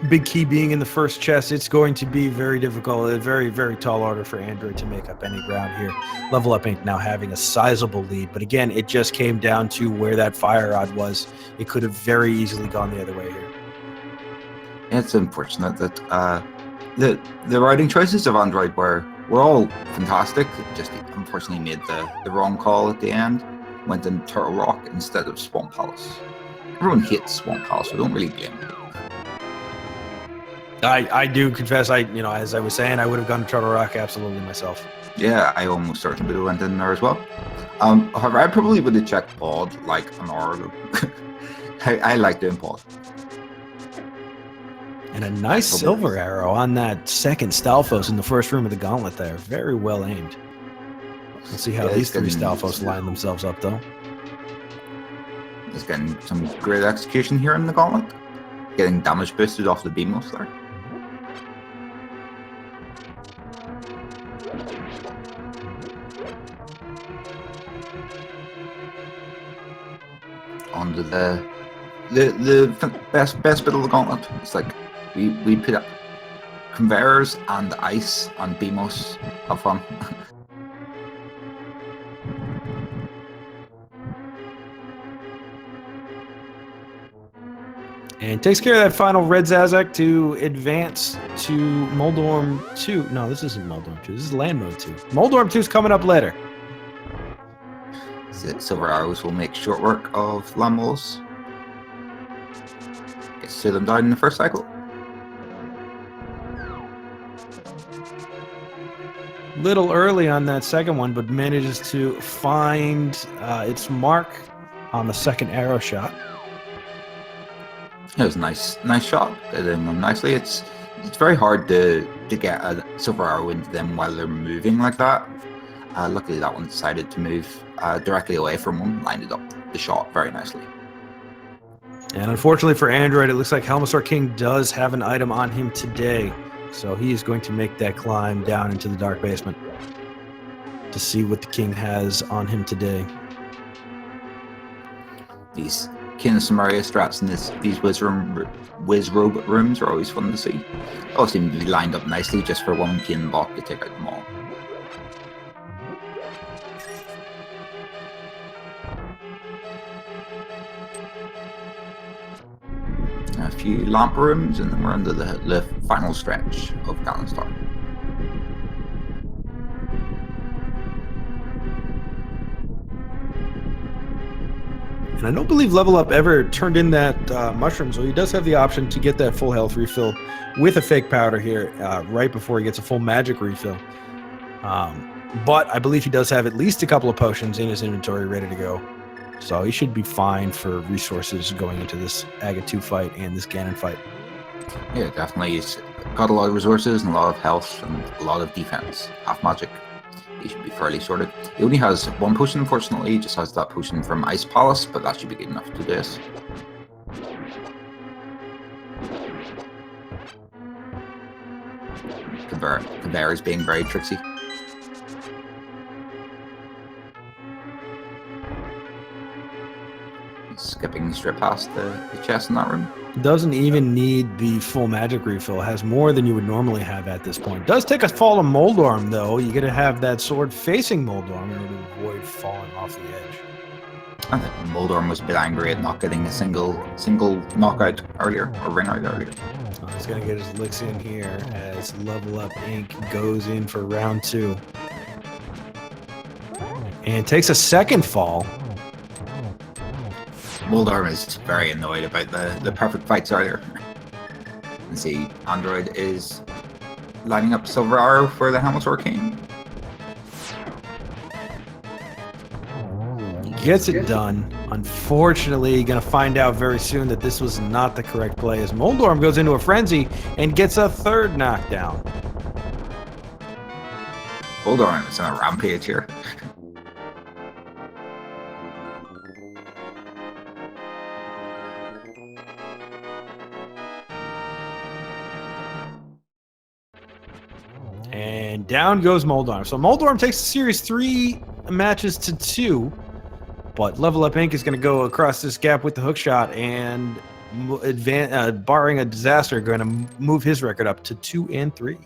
big key being in the first chest, it's going to be very difficult, a very, very tall order for Android to make up any ground here. LvlUpInc now having a sizable lead, but again, it just came down to where that fire rod was. It could have very easily gone the other way here. It's unfortunate that the riding choices of Android were all fantastic. Just unfortunately made the wrong call at the end. Went in Turtle Rock instead of Swamp Palace. Everyone hates Swamp Palace, so don't really blame them. I do confess, as I was saying, I would have gone to Turtle Rock absolutely myself. Yeah, I almost certainly would have went in there as well. However, I probably would have checked pod like an hour ago. I like doing pod. And a nice silver arrow on that second Stalfos in the first room of the gauntlet there. Very well aimed. We'll see how these three Stalfos line themselves up, though. He's getting some great execution here in the gauntlet. Getting damage boosted off the Beamos there. Onto the best bit of the gauntlet. It's like we put up conveyors and ice on Beamos. Have fun. And takes care of that final red Zazak to advance to Moldorm 2. No, this isn't Moldorm 2. This is Land Mode 2. Moldorm 2 is coming up later. Silver arrows will make short work of Lamos. Gets to them down in the first cycle. Little early on that second one, but manages to find its mark on the second arrow shot. It was a nice shot. It in them nicely. It's very hard to get a silver arrow into them while they're moving like that. Luckily, that one decided to move directly away from him, lined up the shot very nicely. And unfortunately for Android, it looks like Helmasaur King does have an item on him today. So he is going to make that climb down into the dark basement to see what the King has on him today. These King of Samaria strats in these Wiz Robot rooms are always fun to see. They all seem to be lined up nicely just for one King block to take out them all. A few lamp rooms, and then we're under the final stretch of Ganon Star. And I don't believe Level Up ever turned in that mushroom, so he does have the option to get that full health refill with a fake powder here right before he gets a full magic refill. But I believe he does have at least a couple of potions in his inventory ready to go. So he should be fine for resources going into this Aga 2 fight and this Ganon fight. Yeah, definitely. He's got a lot of resources and a lot of health and a lot of defense. Half magic. He should be fairly sorted. He only has one potion, unfortunately. He just has that potion from Ice Palace, but that should be good enough to do this. Conveyor is being very tricksy. Skipping straight past the chest in that room. Doesn't even need the full magic refill. Has more than you would normally have at this point. Does take a fall of Moldorm, though. You got to have that sword facing Moldorm in order to avoid falling off the edge. I think Moldorm was a bit angry at not getting a single knockout earlier, or ring out earlier. He's going to get his licks in here as LvlUpInc goes in for round 2. And takes a second fall. Moldorm is very annoyed about the perfect fights earlier. And see, Android is lining up Silver Arrow for the Helmasaur King. Gets it done. Unfortunately, going to find out very soon that this was not the correct play as Moldorm goes into a frenzy and gets a third knockdown. Moldorm is on a rampage here. And down goes Moldorm. So Moldorm takes the series 3 matches to 2. But LvlUpInc is going to go across this gap with the hook shot and, barring a disaster, going to move his record up to 2 and 3.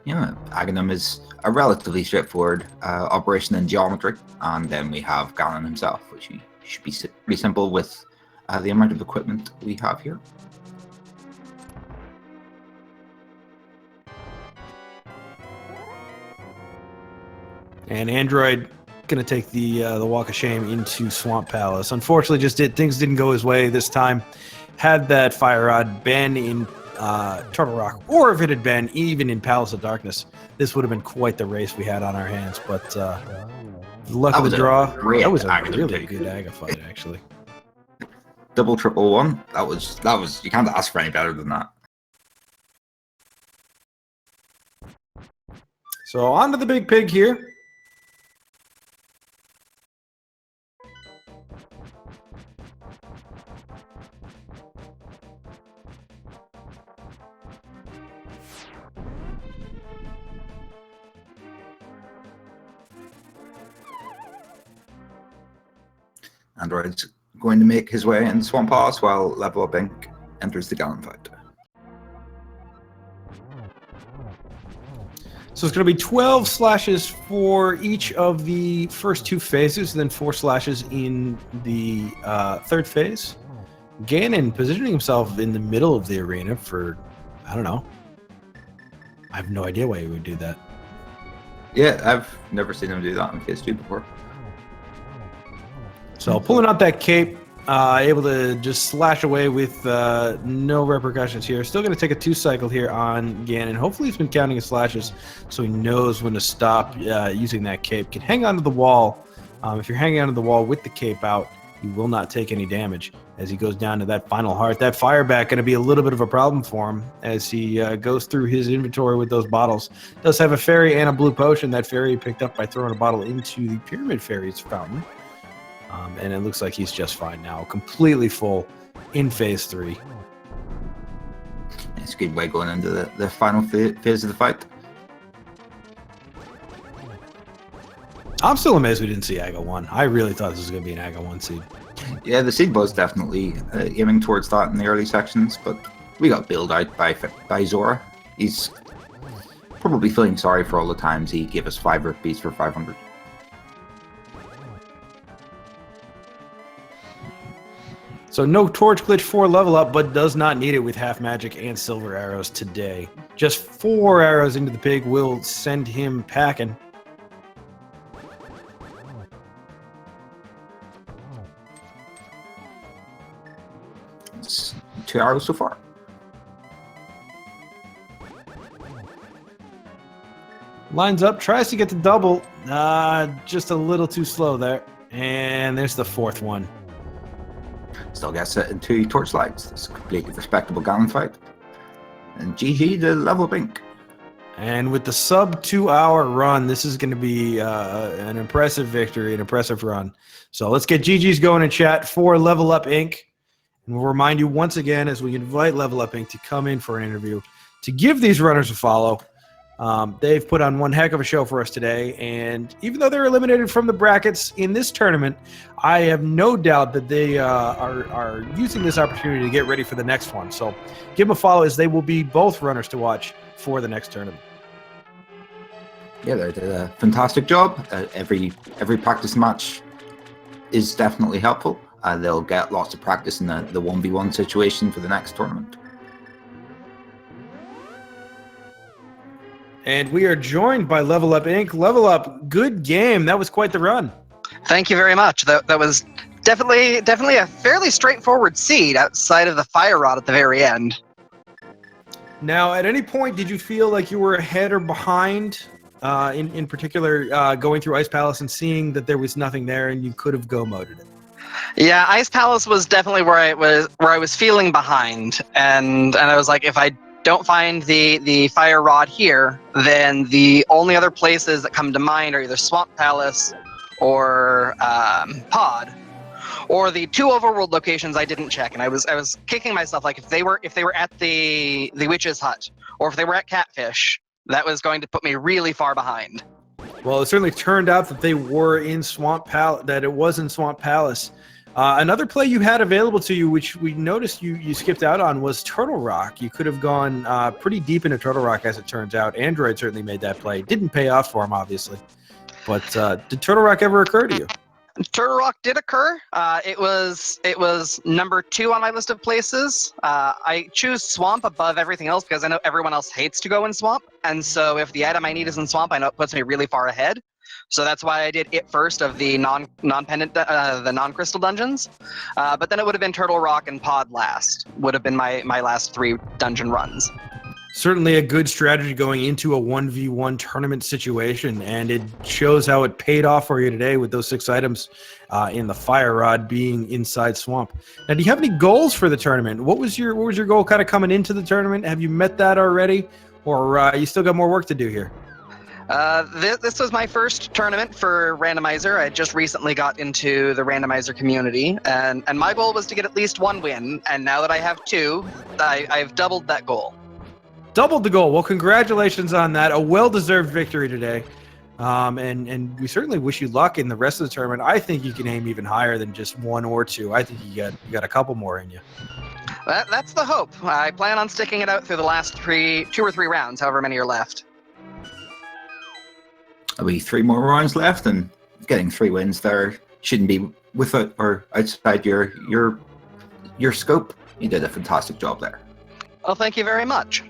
Yeah, Aghanim is a relatively straightforward operation in geometry. And then we have Ganon himself, which should be pretty simple with the amount of equipment we have here. And Android going to take the walk of shame into Swamp Palace. Unfortunately, things didn't go his way this time. Had that fire rod been in Turtle Rock, or if it had been even in Palace of Darkness, this would have been quite the race we had on our hands. But the luck of the draw, that was a really good Aga fight, actually. Double, triple one. That was. You can't ask for any better than that. So on to the big pig here. Android's going to make his way in Swamp Palace while LvlUpInc enters the Ganon fight. So it's going to be 12 slashes for each of the first 2 phases, then 4 slashes in the third phase. Ganon positioning himself in the middle of the arena for, I don't know. I have no idea why he would do that. Yeah, I've never seen him do that in phase 2 before. So pulling out that cape, able to just slash away with no repercussions here. Still going to take a 2 cycle here on Ganon. Hopefully he's been counting his slashes so he knows when to stop using that cape. Can hang onto the wall. If you're hanging onto the wall with the cape out, he will not take any damage as he goes down to that final heart. That fire back going to be a little bit of a problem for him as he goes through his inventory with those bottles. Does have a fairy and a blue potion. That fairy picked up by throwing a bottle into the Pyramid Fairy's fountain. And it looks like he's just fine now. Completely full in phase 3. It's a good way going into the final phase of the fight. I'm still amazed we didn't see AGA 1. I really thought this was going to be an AGA 1 seed. Yeah, the seed was definitely aiming towards that in the early sections, but we got bailed out by Zora. He's probably feeling sorry for all the times he gave us 5 rupees for 500. So no Torch Glitch for level up, but does not need it with half magic and silver arrows today. Just 4 arrows into the pig will send him packing. It's 2 arrows so far. Lines up, tries to get the double. Just a little too slow there. And there's the 4th one. Still gets it into torchlights. It's a completely respectable Gallon fight. And GG to LvlUpInc. And with the sub 2 hour run, this is going to be an impressive victory, an impressive run. So let's get GG's going in chat for LvlUpInc. And we'll remind you once again as we invite LvlUpInc to come in for an interview to give these runners a follow. They've put on one heck of a show for us today, and even though they're eliminated from the brackets in this tournament, I have no doubt that they are using this opportunity to get ready for the next one. So give them a follow as they will be both runners to watch for the next tournament. Yeah, they did a fantastic job. Every practice match is definitely helpful. They'll get lots of practice in the 1v1 situation for the next tournament. And we are joined by LvlUpInc. Level Up, good game. That was quite the run. Thank you very much. That was definitely a fairly straightforward seed outside of the fire rod at the very end. Now, at any point, did you feel like you were ahead or behind, in particular, going through Ice Palace and seeing that there was nothing there and you could have go-moded it? Yeah, Ice Palace was definitely where I was feeling behind, and I was like, if I don't find the fire rod here, then the only other places that come to mind are either Swamp Palace or Pod, or the 2 overworld locations I didn't check. And I was kicking myself, like if they were at the witch's hut, or if they were at Catfish, that was going to put me really far behind. Well, it certainly turned out that they were in Swamp Palace, that it was in Swamp Palace. Another play you had available to you, which we noticed you skipped out on, was Turtle Rock. You could have gone pretty deep into Turtle Rock, as it turns out. Android certainly made that play. Didn't pay off for him, obviously. But did Turtle Rock ever occur to you? Turtle Rock did occur. It was number 2 on my list of places. I choose Swamp above everything else because I know everyone else hates to go in Swamp. And so if the item I need is in Swamp, I know it puts me really far ahead. So that's why I did it first of the non-pendant, the non-crystal dungeons. But then it would have been Turtle Rock and Pod last. Would have been my last 3 dungeon runs. Certainly a good strategy going into a 1v1 tournament situation, and it shows how it paid off for you today with those 6 items in the fire rod being inside Swamp. Now, do you have any goals for the tournament? What was your goal kind of coming into the tournament? Have you met that already, or you still got more work to do here? This was my first tournament for Randomizer. I just recently got into the Randomizer community, and my goal was to get at least 1 win, and now that I have 2, I've doubled that goal. Doubled the goal. Well, congratulations on that. A well-deserved victory today. And we certainly wish you luck in the rest of the tournament. I think you can aim even higher than just 1 or 2. I think you got a couple more in you. That's the hope. I plan on sticking it out through the last 2 or 3 rounds, however many are left. There'll be 3 more rounds left, and getting 3 wins there shouldn't be without or outside your scope. You did a fantastic job there. Well, thank you very much.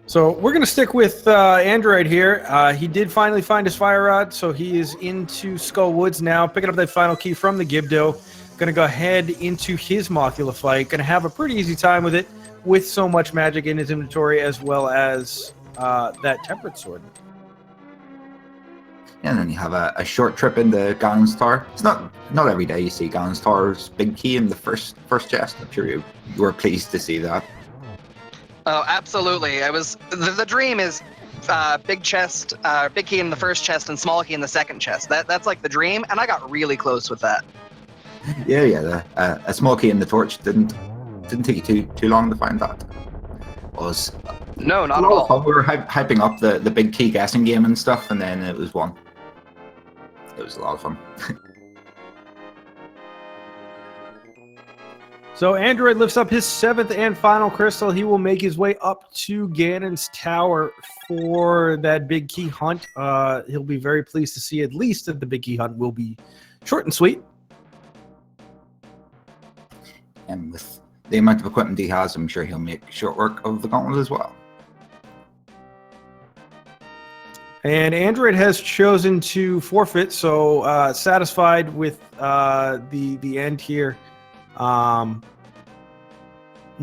So we're going to stick with Android here. He did finally find his fire rod, so he is into Skull Woods now, picking up that final key from the Gibdo. Going to go ahead into his Mothula fight. Going to have a pretty easy time with it, with so much magic in his inventory, as well as that Temperate Sword. And then you have a short trip into Ganon's Tower. It's not every day you see Ganon's Tower's big key in the first chest. I'm sure you were pleased to see that. Oh, absolutely. I was the dream is big chest, big key in the first chest, and small key in the second chest. That's like the dream, and I got really close with that. Yeah. A small key in the torch didn't take you too long to find that. Was No, not a at lot of all. fun. We were hyping up the big key guessing game and stuff, and then it was one. It was a lot of fun. So Android lifts up his 7th and final crystal. He will make his way up to Ganon's Tower for that big key hunt. He'll be very pleased to see at least that the big key hunt will be short and sweet. And with the amount of equipment he has, I'm sure he'll make short work of the gauntlet as well. And Android has chosen to forfeit, so satisfied with the end here.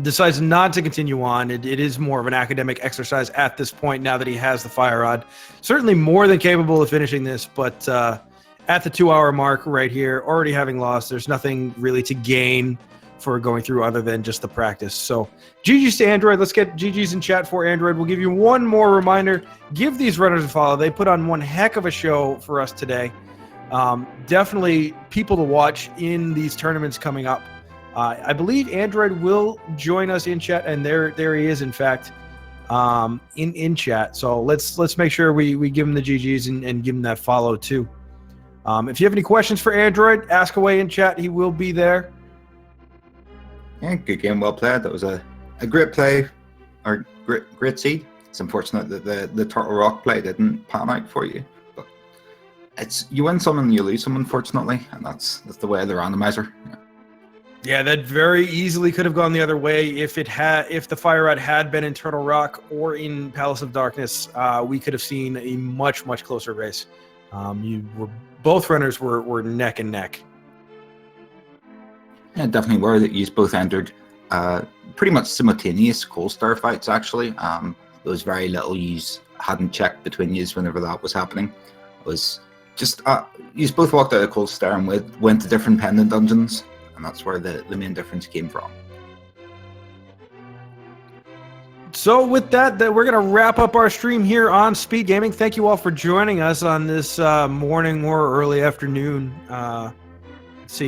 Decides not to continue on. It is more of an academic exercise at this point now that he has the fire rod. Certainly more than capable of finishing this, but at the 2-hour mark right here, already having lost, there's nothing really to gain for going through other than just the practice. So GG's to Android. Let's get GG's in chat for Android. We'll give you one more reminder. Give these runners a follow. They put on one heck of a show for us today. Definitely people to watch in these tournaments coming up. I believe Android will join us in chat, and there he is, in fact, in chat. So let's make sure we give him the GG's and give him that follow too. If you have any questions for Android, ask away in chat. He will be there. Yeah, good game, well played. That was a great play, or great seed. It's unfortunate that the Turtle Rock play didn't pan out for you, but you win some and you lose some, unfortunately, and that's the way of the randomizer. Yeah, that very easily could have gone the other way if the fire rod had been in Turtle Rock or in Palace of Darkness. We could have seen a much closer race. Both runners were neck and neck. Yeah, definitely were. That you both entered pretty much simultaneous coal star fights, actually. There was very little you hadn't checked between you whenever that was happening. It was just you both walked out of coal star and went to different pendant dungeons, and that's where the main difference came from. So with that, we're going to wrap up our stream here on Speed Gaming. Thank you all for joining us on this morning or early afternoon.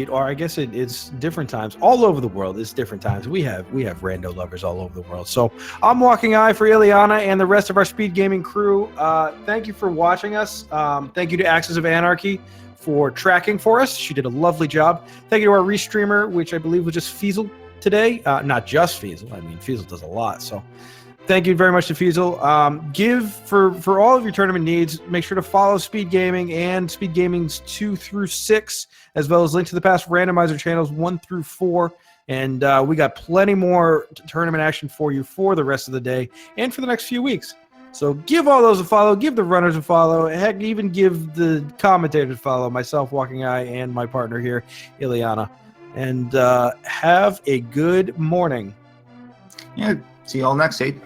Or I guess it's different times all over the world. It's different times. We have rando lovers all over the world. So I'm Walking Eye for Ileana and the rest of our Speed Gaming crew. Thank you for watching us. Thank you to Axis of Anarchy for tracking for us. She did a lovely job. Thank you to our restreamer, which I believe was just Feasel today. Not just Feasel. I mean, Feasel does a lot. So thank you very much to Feasel. Give for all of your tournament needs. Make sure to follow Speed Gaming and Speed Gaming's 2 through 6, as well as link to the past randomizer channels 1 through 4. And we got plenty more tournament action for you for the rest of the day and for the next few weeks. So give all those a follow. Give the runners a follow. Heck, even give the commentators a follow. Myself, Walking Eye, and my partner here, Ileana. And have a good morning. Yeah, see you all next, Aid.